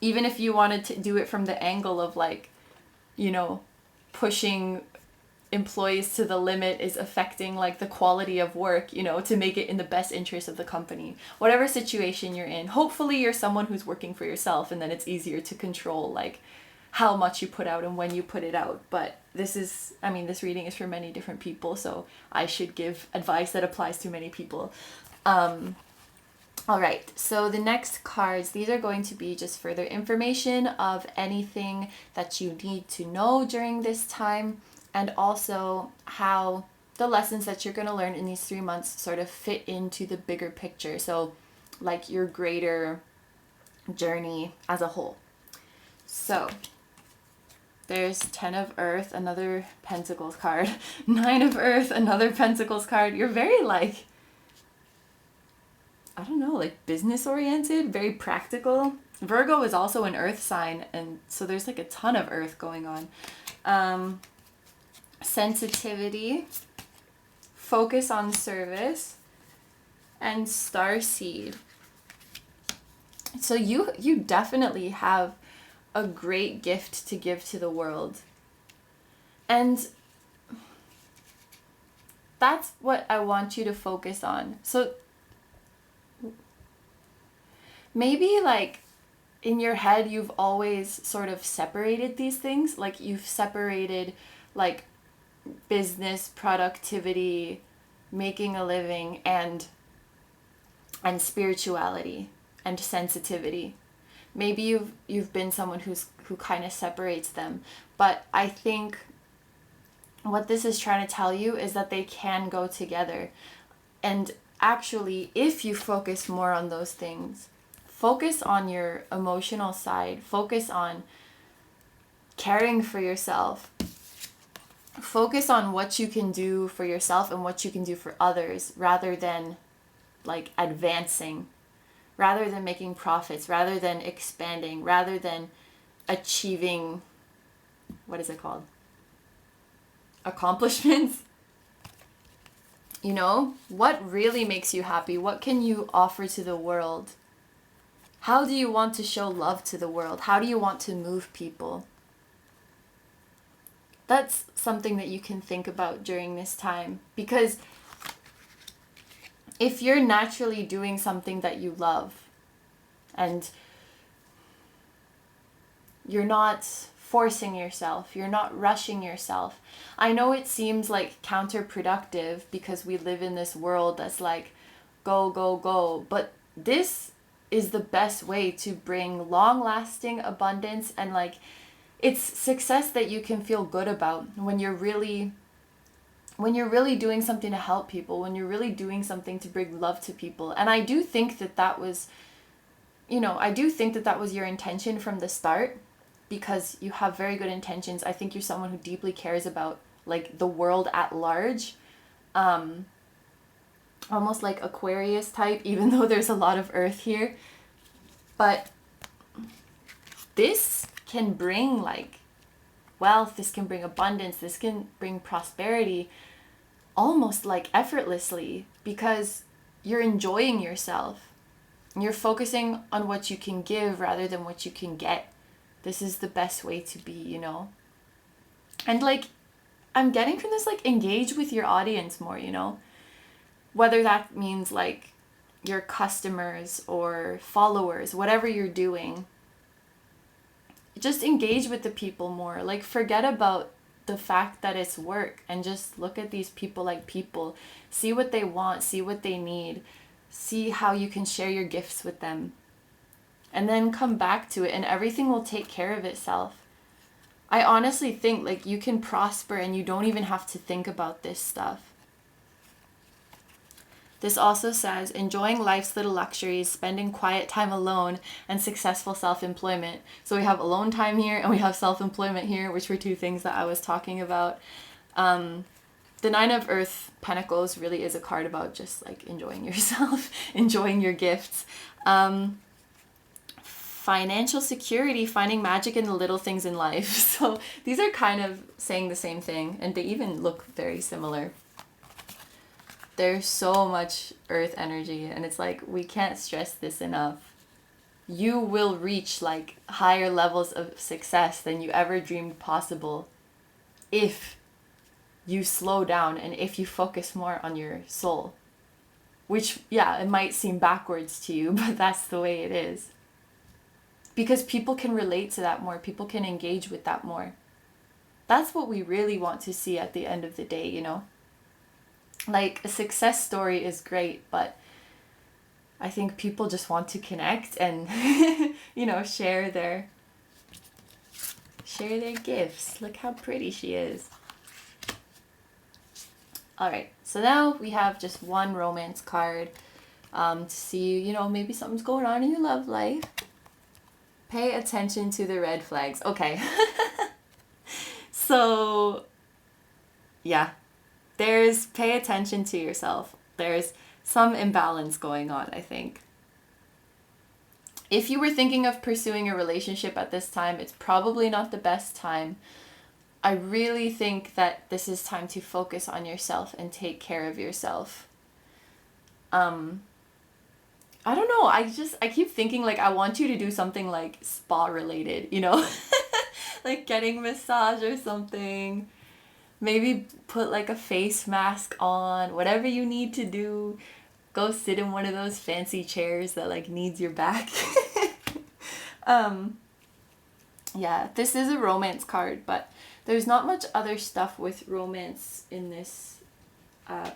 even if you wanted to do it from the angle of like, you know, pushing employees to the limit is affecting like the quality of work, you know, to make it in the best interest of the company. Whatever situation you're in, hopefully you're someone who's working for yourself, and then it's easier to control like how much you put out and when you put it out. But this is, I mean, this reading is for many different people, so I should give advice that applies to many people. All right, so the next cards, these are going to be just further information of anything that you need to know during this time, and also how the lessons that you're going to learn in these 3 months sort of fit into the bigger picture. So like your greater journey as a whole. So there's 10 of Earth, another Pentacles card. 9 of Earth, another Pentacles card. You're very like, I don't know, like business oriented, very practical. Virgo is also an Earth sign, and so there's like a ton of Earth going on. Sensitivity, focus on service, and starseed. So you definitely have a great gift to give to the world. And that's what I want you to focus on. So maybe like in your head, you've always sort of separated these things. Like you've separated like business, productivity, making a living, and spirituality and sensitivity. Maybe you've been someone who kind of separates them, but I think what this is trying to tell you is that they can go together. And actually, if you focus more on those things, focus on your emotional side, focus on caring for yourself, focus on what you can do for yourself and what you can do for others, rather than like advancing, rather than making profits, rather than expanding, rather than achieving, what is it called? Accomplishments. You know, what really makes you happy? What can you offer to the world? How do you want to show love to the world? How do you want to move people? That's something that you can think about during this time, because if you're naturally doing something that you love and you're not forcing yourself, you're not rushing yourself. I know it seems like counterproductive because we live in this world that's like go, go, go, but this is the best way to bring long-lasting abundance, and like it's success that you can feel good about when you're really doing something to help people, when you're really doing something to bring love to people. And I do think that that was, I do think that that was your intention from the start, because you have very good intentions. I think you're someone who deeply cares about like the world at large. Almost like Aquarius type, even though there's a lot of earth here. But this can bring like wealth, this can bring abundance, this can bring prosperity almost like effortlessly, because you're enjoying yourself. You're focusing on what you can give rather than what you can get. This is the best way to be, And like, I'm getting from this, like, engage with your audience more, Whether that means like your customers or followers, whatever you're doing. Just engage with the people more. Like, forget about the fact that it's work and just look at these people like people. See what they want, see what they need, see how you can share your gifts with them. And then come back to it and everything will take care of itself. I honestly think like you can prosper and you don't even have to think about this stuff. This also says, enjoying life's little luxuries, spending quiet time alone, and successful self-employment. So we have alone time here and we have self-employment here, which were two things that I was talking about. The Nine of Earth Pentacles really is a card about just like enjoying yourself, enjoying your gifts. Financial security, finding magic in the little things in life. So these are kind of saying the same thing, and they even look very similar. There's so much earth energy, and it's like we can't stress this enough. You will reach like higher levels of success than you ever dreamed possible if you slow down and if you focus more on your soul. Which, yeah, it might seem backwards to you, but that's the way it is. Because people can relate to that more, people can engage with that more. That's what we really want to see at the end of the day, Like, a success story is great, but I think people just want to connect and, share their gifts. Look how pretty she is. All right, so now we have just one romance card to see, maybe something's going on in your love life. Pay attention to the red flags. Okay. So, yeah. Pay attention to yourself. There's some imbalance going on, I think. If you were thinking of pursuing a relationship at this time, it's probably not the best time. I really think that this is time to focus on yourself and take care of yourself. I don't know. I keep thinking like I want you to do something like spa related, like getting massage or something. Maybe put like a face mask on, whatever you need to do. Go sit in one of those fancy chairs that like needs your back. Yeah, this is a romance card, but there's not much other stuff with romance in this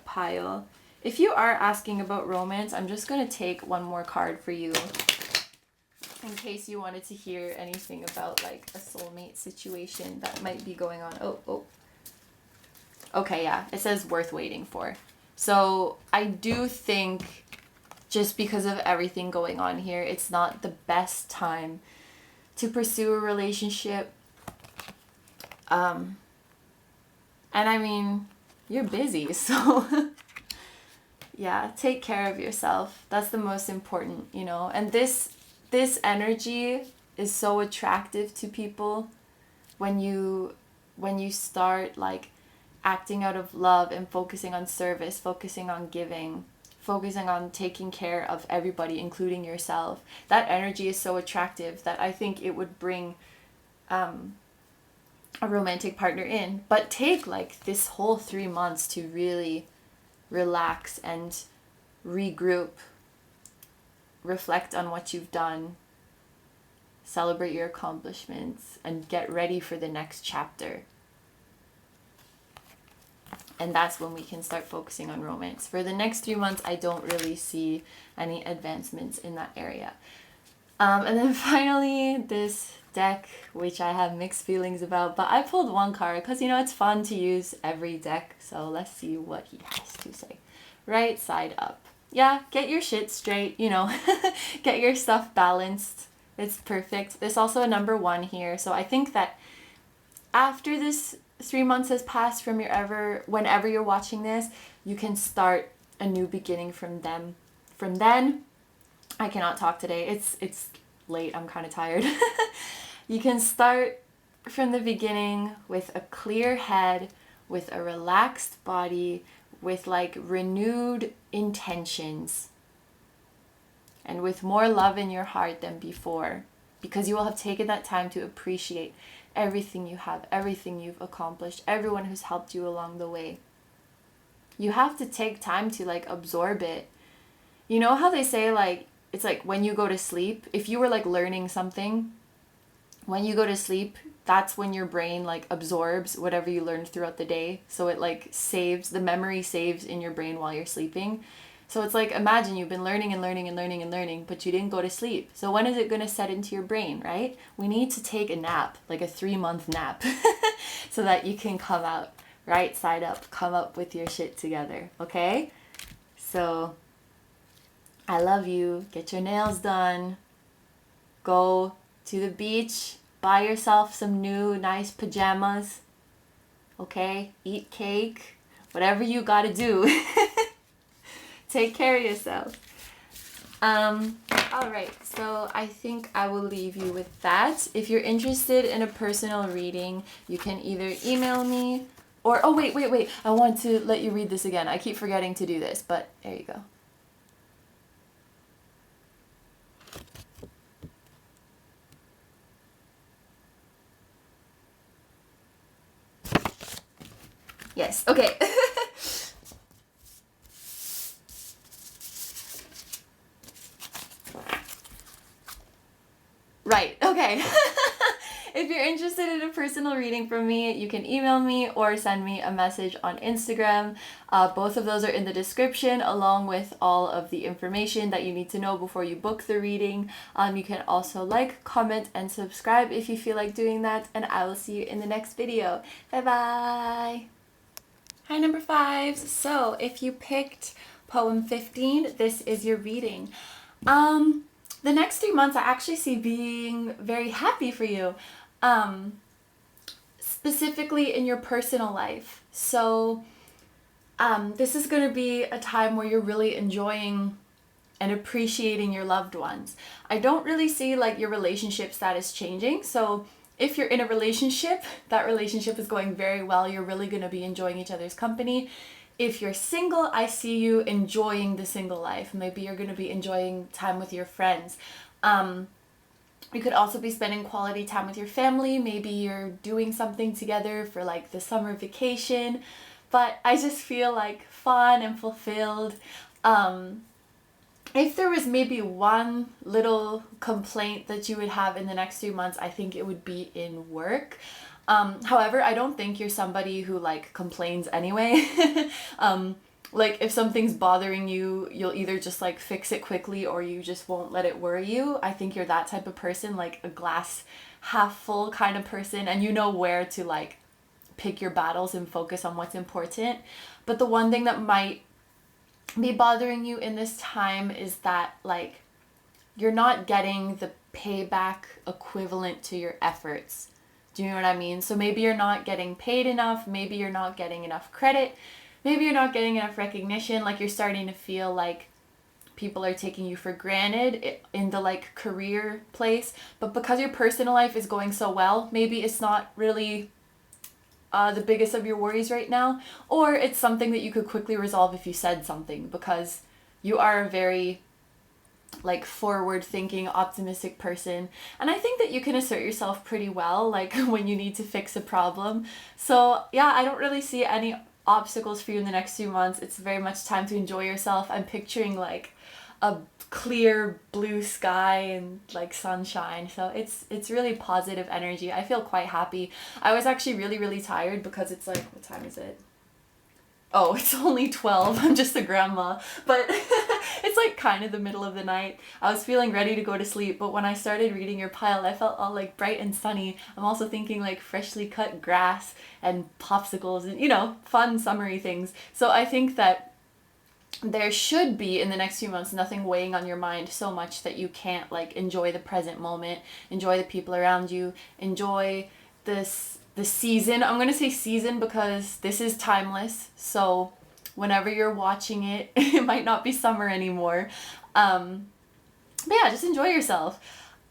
pile. If you are asking about romance, I'm just going to take one more card for you in case you wanted to hear anything about like a soulmate situation that might be going on. Oh. Okay, yeah, it says worth waiting for. So I do think just because of everything going on here, it's not the best time to pursue a relationship. And I mean, you're busy, so yeah, take care of yourself. That's the most important, And this energy is so attractive to people when you start like acting out of love and focusing on service, focusing on giving, focusing on taking care of everybody, including yourself. That energy is so attractive that I think it would bring a romantic partner in. But take like this whole 3 months to really relax and regroup, reflect on what you've done, celebrate your accomplishments, and get ready for the next chapter. And that's when we can start focusing on romance. For the next 3 months, I don't really see any advancements in that area. And then finally, this deck, which I have mixed feelings about, but I pulled one card because, you know, it's fun to use every deck. So let's see what he has to say. Right side up. Yeah, get your shit straight, you know, get your stuff balanced. It's perfect. There's also a number 1 here. So I think that after this 3 months has passed from whenever you're watching this, you can start a new beginning from them. From then, I cannot talk today. It's late. I'm kind of tired. You can start from the beginning with a clear head, with a relaxed body, with like renewed intentions, and with more love in your heart than before, because you will have taken that time to appreciate everything you have, everything you've accomplished, everyone who's helped you along the way. You have to take time to like absorb it. You know how they say like, it's like when you go to sleep, if you were like learning something, when you go to sleep, that's when your brain like absorbs whatever you learned throughout the day. So it like saves, the memory saves in your brain while you're sleeping. So it's like, imagine you've been learning and learning and learning and learning, but you didn't go to sleep. So when is it going to set into your brain, right? We need to take a nap, like a 3-month nap, so that you can come out right side up, come up with your shit together, okay? So I love you. Get your nails done. Go to the beach. Buy yourself some new nice pajamas, okay? Eat cake. Whatever you gotta do. Take care of yourself. All right, so I think I will leave you with that. If you're interested in a personal reading, you can either email me or, oh, wait. I want to let you read this again. I keep forgetting to do this, but there you go. Yes, okay. Right, okay. If you're interested in a personal reading from me, you can email me or send me a message on Instagram. Both of those are in the description, along with all of the information that you need to know before you book the reading. You can also like, comment, and subscribe if you feel like doing that, and I will see you in the next video. Bye-bye! Hi, number 5s. So if you picked poem 15, this is your reading. The next 3 months I actually see being very happy for you, specifically in your personal life. So this is going to be a time where you're really enjoying and appreciating your loved ones. I don't really see like your relationship status changing. So if you're in a relationship, that relationship is going very well. You're really going to be enjoying each other's company. If you're single, I see you enjoying the single life. Maybe you're going to be enjoying time with your friends. You could also be spending quality time with your family. Maybe you're doing something together for like the summer vacation. But I just feel like fun and fulfilled. If there was maybe one little complaint that you would have in the next 3 months, I think it would be in work. However, I don't think you're somebody who like complains anyway. Like if something's bothering you, you'll either just like fix it quickly or you just won't let it worry you. I think you're that type of person, like a glass half full kind of person, and you know where to like pick your battles and focus on what's important. But the one thing that might be bothering you in this time is that like you're not getting the payback equivalent to your efforts. Do you know what I mean? So maybe you're not getting paid enough, maybe you're not getting enough credit, maybe you're not getting enough recognition, like you're starting to feel like people are taking you for granted in the like career place. But because your personal life is going so well, maybe it's not really the biggest of your worries right now, or it's something that you could quickly resolve if you said something, because You are a very like forward thinking, optimistic person, and I think that you can assert yourself pretty well like when you need to fix a problem. So yeah, I don't really see any obstacles for you in the next few months. It's very much time to enjoy yourself. I'm picturing like a clear blue sky and like sunshine, so it's really positive energy. I feel quite happy. I was actually really tired because it's like, what time is it? Oh, it's only 12. I'm just a grandma. But it's like kind of the middle of the night. I was feeling ready to go to sleep, but when I started reading your pile, I felt all like bright and sunny. I'm also thinking like freshly cut grass and popsicles and, you know, fun summery things. So I think that there should be in the next few months nothing weighing on your mind so much that you can't like enjoy the present moment, enjoy the people around you, enjoy the season. I'm going to say season because this is timeless. So whenever you're watching it, it might not be summer anymore. But yeah, just enjoy yourself.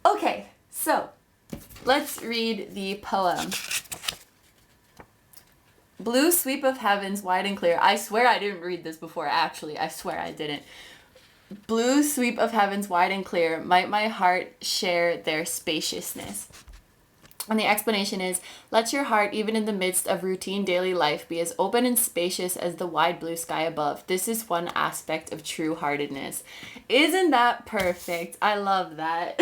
Okay, so let's read the poem. Blue sweep of heavens wide and clear. I swear I didn't read this before, actually. I swear I didn't. Blue sweep of heavens wide and clear, might my heart share their spaciousness. And the explanation is, let your heart, even in the midst of routine daily life, be as open and spacious as the wide blue sky above. This is one aspect of true-heartedness. Isn't that perfect? I love that.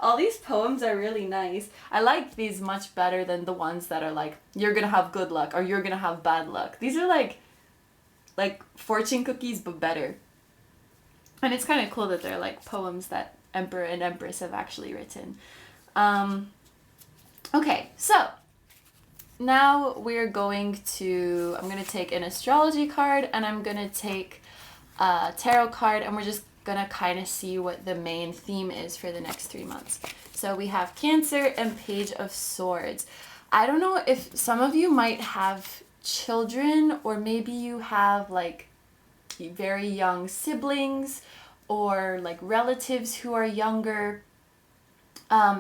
All these poems are really nice. I like these much better than the ones that are like, you're gonna have good luck or you're gonna have bad luck. These are like fortune cookies, but better. And it's kind of cool that they're like poems that Emperor and Empress have actually written. Okay, so now we're going to, I'm going to take an astrology card and I'm going to take a tarot card, and we're just going to kind of see what the main theme is for the next 3 months. So we have Cancer and Page of Swords. I don't know if some of you might have children, or maybe you have like very young siblings or like relatives who are younger.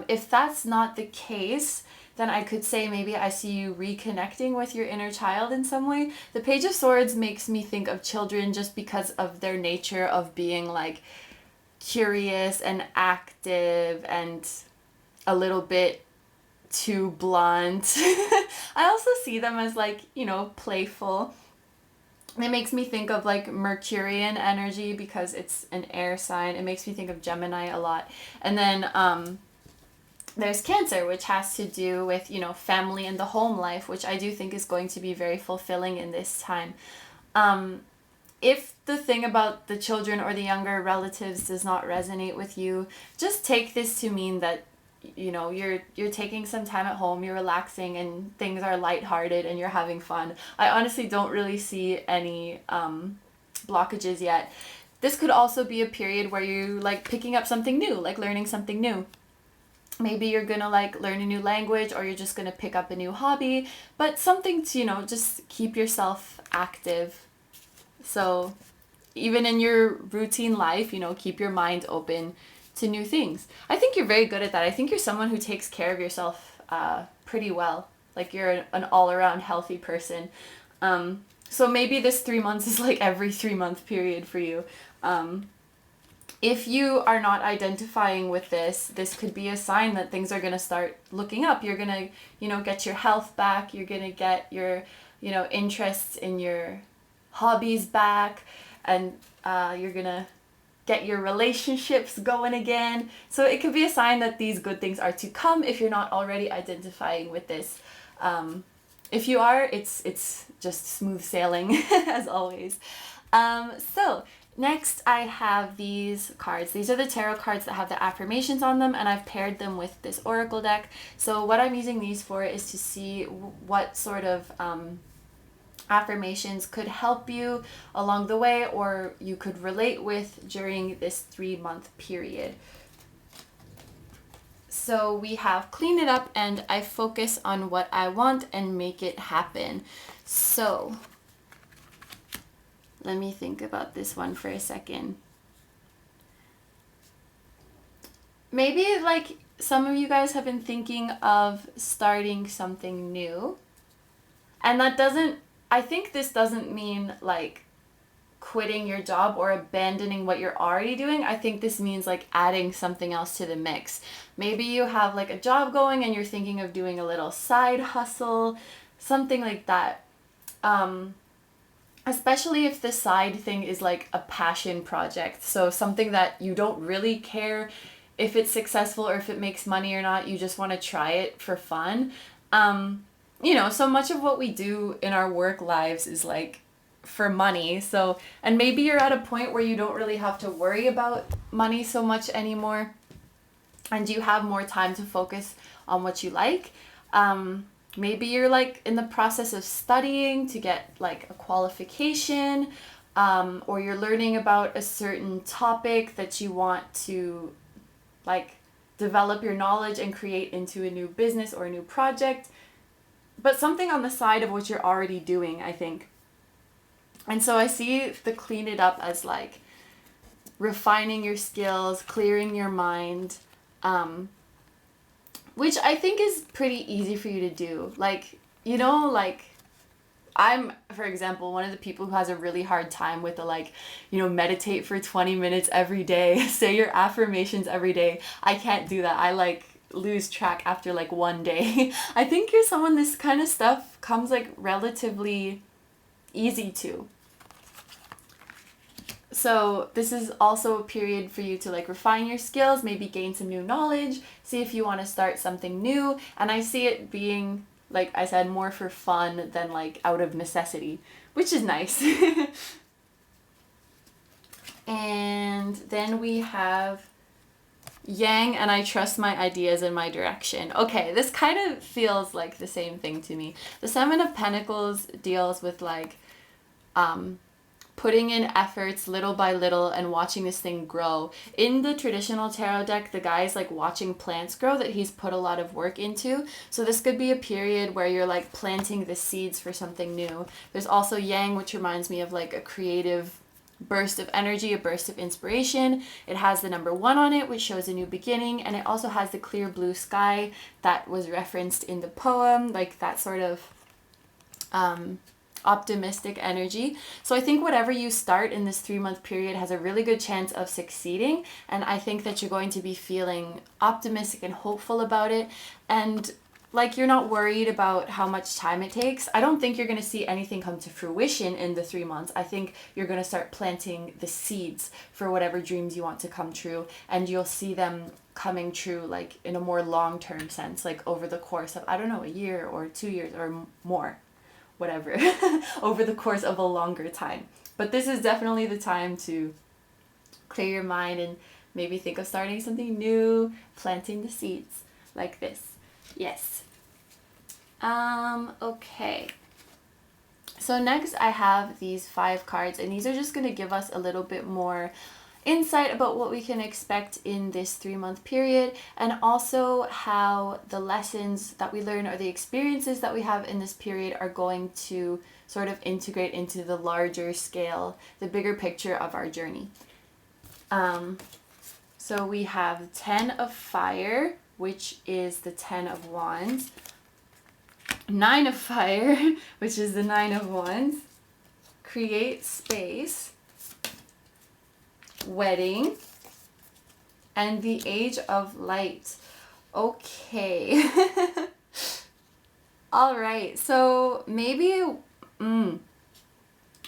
If that's not the case, then I could say maybe I see you reconnecting with your inner child in some way. The Page of Swords makes me think of children just because of their nature of being like curious and active and a little bit too blunt. I also see them as like, you know, playful. It makes me think of like Mercurian energy because it's an air sign. It makes me think of Gemini a lot. And then there's Cancer, which has to do with, you know, family and the home life, which I do think is going to be very fulfilling in this time. If the thing about the children or the younger relatives does not resonate with you, just take this to mean that, you know, you're taking some time at home, you're relaxing, and things are lighthearted and you're having fun. I honestly don't really see any blockages yet. This could also be a period where you like picking up something new, like learning something new. Maybe you're gonna like learn a new language, or you're just gonna pick up a new hobby, but something to, you know, just keep yourself active. So even in your routine life, you know, keep your mind open to new things. I think you're very good at that. I think you're someone who takes care of yourself pretty well. Like you're an all-around healthy person. So maybe this 3 months is like every 3-month period for you. If you are not identifying with this could be a sign that things are going to start looking up. You're going to, you know, get your health back. You're going to get your, you know, interests in your hobbies back, and you're going to get your relationships going again. So it could be a sign that these good things are to come if you're not already identifying with this. If you are, it's just smooth sailing as always. So next I have these cards. These are the tarot cards that have the affirmations on them, and I've paired them with this oracle deck. So what I'm using these for is to see what sort of affirmations could help you along the way, or you could relate with during this 3-month period. So we have clean it up and I focus on what I want and make it happen. So let me think about this one for a second. Maybe like some of you guys have been thinking of starting something new, and that doesn't, I think this doesn't mean like quitting your job or abandoning what you're already doing. I think this means like adding something else to the mix. Maybe you have like a job going and you're thinking of doing a little side hustle, something like that. Especially if the side thing is like a passion project. So something that you don't really care if it's successful or if it makes money or not. You just want to try it for fun. So much of what we do in our work lives is like for money. So, and maybe you're at a point where you don't really have to worry about money so much anymore. And you have more time to focus on what you like. Maybe you're like in the process of studying to get like a qualification, or you're learning about a certain topic that you want to like develop your knowledge and create into a new business or a new project, but something on the side of what you're already doing, I think. And so I see the clean it up as like refining your skills, clearing your mind, which I think is pretty easy for you to do. Like, like I'm, for example, one of the people who has a really hard time with the like, meditate for 20 minutes every day, say your affirmations every day. I can't do that. I like lose track after like one day. I think you're someone this kind of stuff comes like relatively easy to. So this is also a period for you to like refine your skills, maybe gain some new knowledge, see if you want to start something new. And I see it being, like I said, more for fun than like out of necessity, which is nice. And then we have Yang, and I trust my ideas in my direction. Okay, this kind of feels like the same thing to me. The Seven of Pentacles deals with like, putting in efforts little by little and watching this thing grow. In the traditional tarot deck, the guy's like watching plants grow that he's put a lot of work into. So this could be a period where you're like planting the seeds for something new. There's also Yang, which reminds me of like a creative burst of energy, a burst of inspiration. It has the number 1 on it, which shows a new beginning. And it also has the clear blue sky that was referenced in the poem, like that sort of optimistic energy. So I think whatever you start in this 3-month period has a really good chance of succeeding, and I think that you're going to be feeling optimistic and hopeful about it, and like you're not worried about how much time it takes. I don't think you're going to see anything come to fruition in the 3 months. I think you're going to start planting the seeds for whatever dreams you want to come true, and you'll see them coming true like in a more long-term sense, like over the course of, I don't know, a year or 2 years or more. Whatever, over the course of a longer time. But this is definitely the time to clear your mind and maybe think of starting something new, planting the seeds like this. Yes. Okay. So next I have these 5 cards, and these are just going to give us a little bit more insight about what we can expect in this 3-month period, and also how the lessons that we learn or the experiences that we have in this period are going to sort of integrate into the larger scale, the bigger picture of our journey. So we have 10 of Fire, which is the 10 of Wands, 9 of Fire, which is the 9 of Wands, Create Space, Wedding, and the Age of Light. Okay. All right. So maybe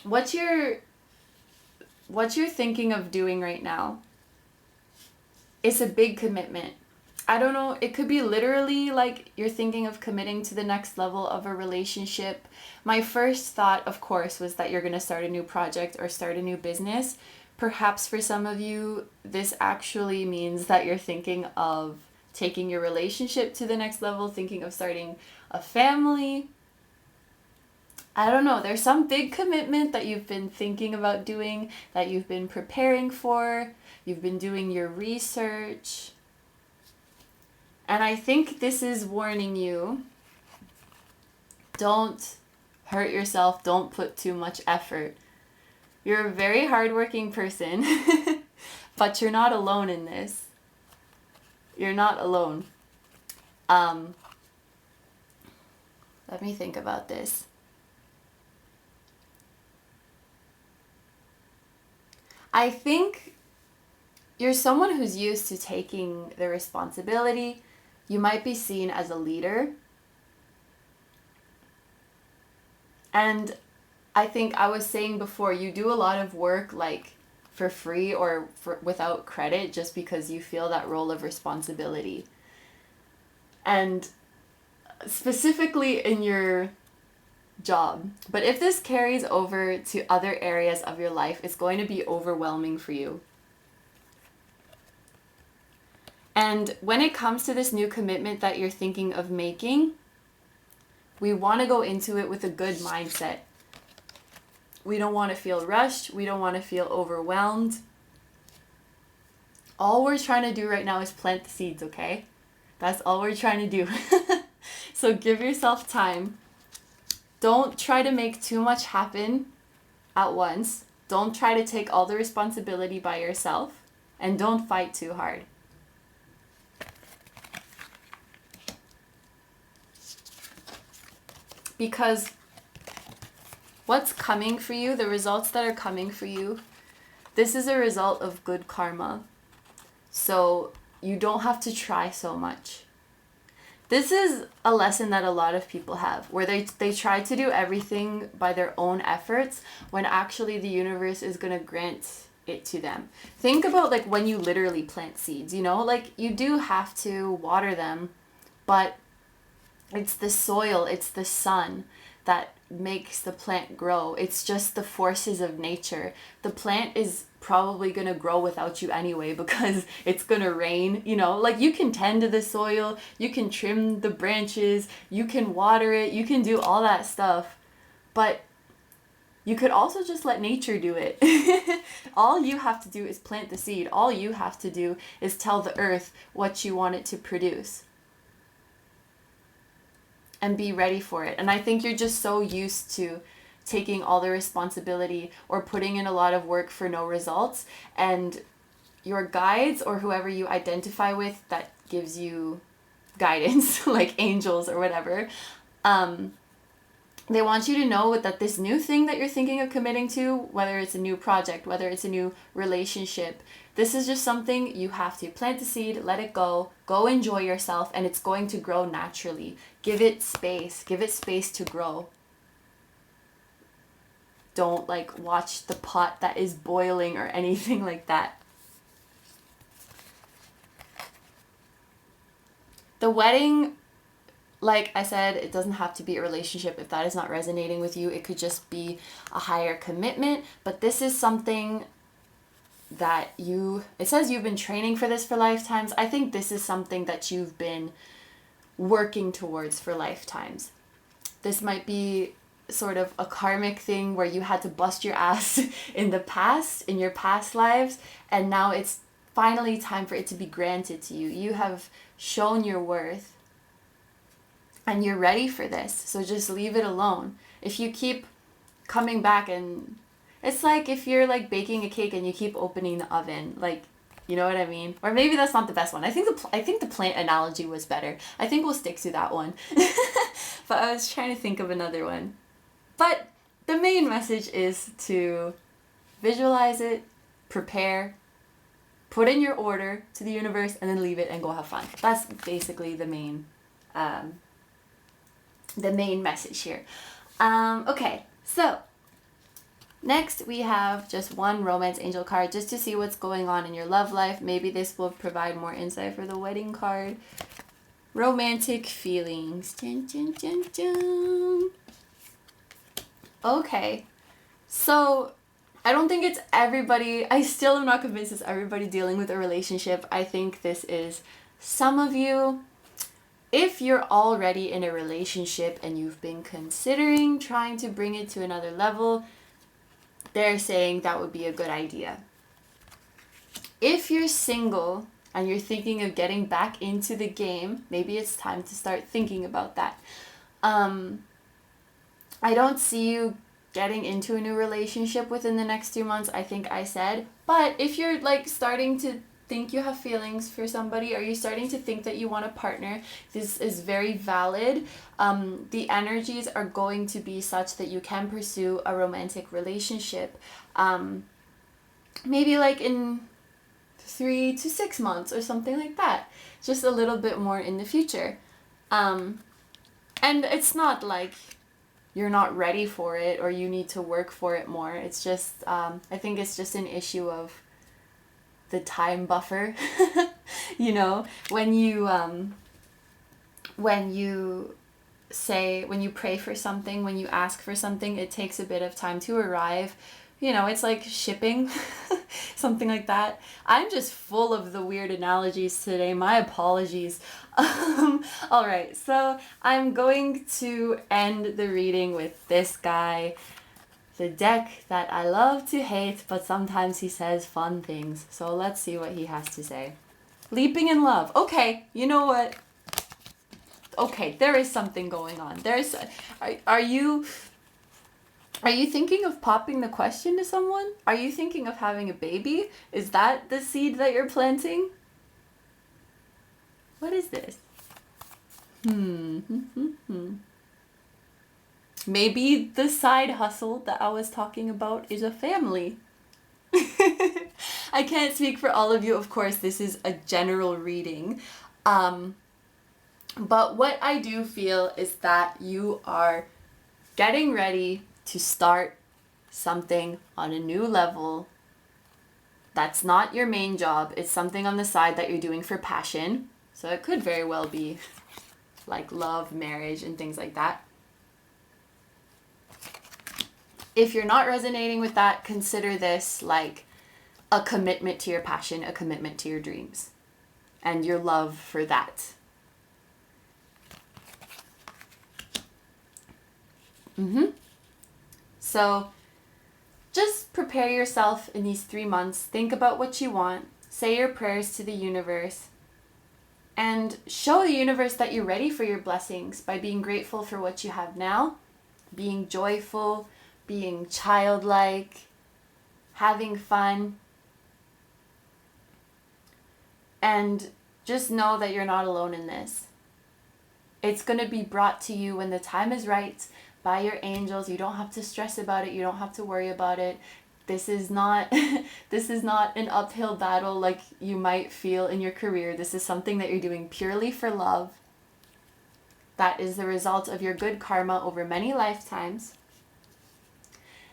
what you're thinking of doing right now, it's a big commitment. I don't know, it could be literally like you're thinking of committing to the next level of a relationship. My first thought, of course, was that you're going to start a new project or start a new business. Perhaps for some of you, this actually means that you're thinking of taking your relationship to the next level, thinking of starting a family. I don't know, there's some big commitment that you've been thinking about doing, that you've been preparing for, you've been doing your research. And I think this is warning you, don't hurt yourself, don't put too much effort. You're a very hardworking person, but you're not alone in this. You're not alone. Let me think about this. I think you're someone who's used to taking the responsibility. You might be seen as a leader. And I think I was saying before, you do a lot of work like for free or without credit just because you feel that role of responsibility. And specifically in your job. But if this carries over to other areas of your life, it's going to be overwhelming for you. And when it comes to this new commitment that you're thinking of making, we want to go into it with a good mindset. We don't want to feel rushed. We don't want to feel overwhelmed. All we're trying to do right now is plant the seeds, okay? That's all we're trying to do. So give yourself time. Don't try to make too much happen at once. Don't try to take all the responsibility by yourself. And don't fight too hard. Because what's coming for you, the results that are coming for you, this is a result of good karma. So you don't have to try so much. This is a lesson that a lot of people have, where they try to do everything by their own efforts when actually the universe is going to grant it to them. Think about like when you literally plant seeds, you know, like you do have to water them, but it's the soil, it's the sun that makes the plant grow. It's just the forces of nature. The plant is probably going to grow without you anyway because it's going to rain, you know, like you can tend to the soil, you can trim the branches, you can water it, you can do all that stuff, but you could also just let nature do it. All you have to do is plant the seed. All you have to do is tell the earth what you want it to produce. And be ready for it. And I think you're just so used to taking all the responsibility or putting in a lot of work for no results. And your guides or whoever you identify with that gives you guidance, like angels or whatever, they want you to know that this new thing that you're thinking of committing to, whether it's a new project, whether it's a new relationship, this is just something you have to plant the seed, let it go enjoy yourself, and it's going to grow naturally. Give it space to grow. Don't like watch the pot that is boiling or anything like that. The wedding, like I said, it doesn't have to be a relationship. If that is not resonating with you, it could just be a higher commitment. But this is something that it says you've been training for this for lifetimes. I think this is something that you've been working towards for lifetimes. This might be sort of a karmic thing where you had to bust your ass in your past lives, and now it's finally time for it to be granted to you. You have shown your worth and you're ready for this. So just leave it alone. If you keep coming back, and it's like if you're like baking a cake and you keep opening the oven, like, you know what I mean? Or maybe that's not the best one. I think the plant analogy was better. I think we'll stick to that one. But I was trying to think of another one. But the main message is to visualize it, prepare, put in your order to the universe, and then leave it and go have fun. That's basically the main message here. Okay, so next we have just one romance angel card just to see what's going on in your love life. Maybe this will provide more insight for the wedding card. Romantic feelings. Dun, dun, dun, dun. Okay, so I don't think it's everybody. I still am not convinced it's everybody dealing with a relationship. I think this is some of you. If you're already in a relationship and you've been considering trying to bring it to another level, they're saying that would be a good idea. If you're single and you're thinking of getting back into the game, maybe it's time to start thinking about that. I don't see you getting into a new relationship within the next 2 months, I think I said. But if you're like starting to think you have feelings for somebody, or you're starting to think that you want a partner, this is very valid. The energies are going to be such that you can pursue a romantic relationship. maybe like in 3 to 6 months or something like that. Just a little bit more in the future. And it's not like you're not ready for it or you need to work for it more. It's just, I think it's just an issue of the time buffer. You know, when you when you pray for something, when you ask for something, it takes a bit of time to arrive. You know, it's like shipping, something like that. I'm just full of the weird analogies today. My apologies. All right, so I'm going to end the reading with this guy, the deck that I love to hate, but sometimes he says fun things. So let's see what he has to say. Leaping in love. Okay, you know what? Okay, there is something going on. Are you thinking of popping the question to someone? Are you thinking of having a baby? Is that the seed that you're planting? What is this? Maybe the side hustle that I was talking about is a family. I can't speak for all of you, of course. This is a general reading. But what I do feel is that you are getting ready to start something on a new level. That's not your main job. It's something on the side that you're doing for passion. So it could very well be like love, marriage, and things like that. If you're not resonating with that, consider this like a commitment to your passion, a commitment to your dreams, and your love for that. So just prepare yourself in these 3 months. Think about what you want. Say your prayers to the universe. And show the universe that you're ready for your blessings by being grateful for what you have now, being joyful, being childlike, having fun. And just know that you're not alone in this. It's going to be brought to you when the time is right by your angels. You don't have to stress about it. You don't have to worry about it. This is not an uphill battle like you might feel in your career. This is something that you're doing purely for love. That is the result of your good karma over many lifetimes.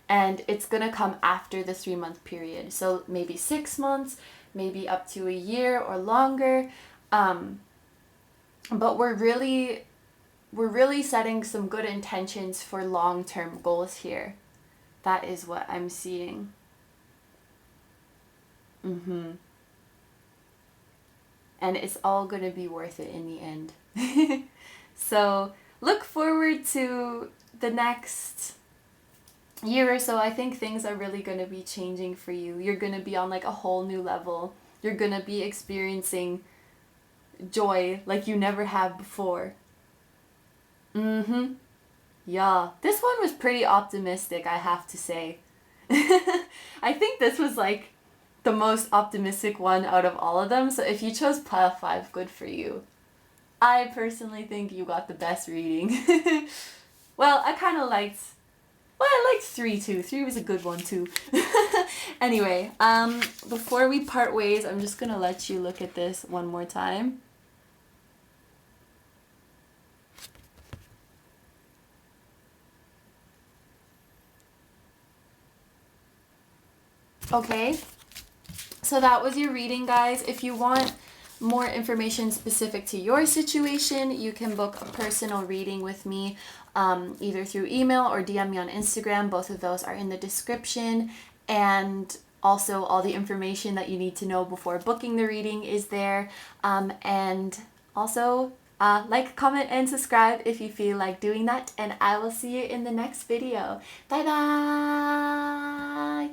And it's going to come after the 3-month period. So maybe 6 months, maybe up to a year or longer. But we're really setting some good intentions for long-term goals here. That is what I'm seeing. And it's all going to be worth it in the end. So look forward to the next year or so. I think things are really going to be changing for you. You're going to be on like a whole new level. You're going to be experiencing joy like you never have before. Yeah, this one was pretty optimistic, I have to say. I think this was like the most optimistic one out of all of them. So if you chose pile 5, good for you. I personally think you got the best reading. Well, I liked 3 too. 3 was a good one too. Anyway, before we part ways, I'm just gonna let you look at this one more time. Okay, so that was your reading, guys. If you want more information specific to your situation, you can book a personal reading with me, either through email or DM me on Instagram. Both of those are in the description, and also all the information that you need to know before booking the reading is there. And also like, comment, and subscribe if you feel like doing that, and I will see you in the next video. Bye bye.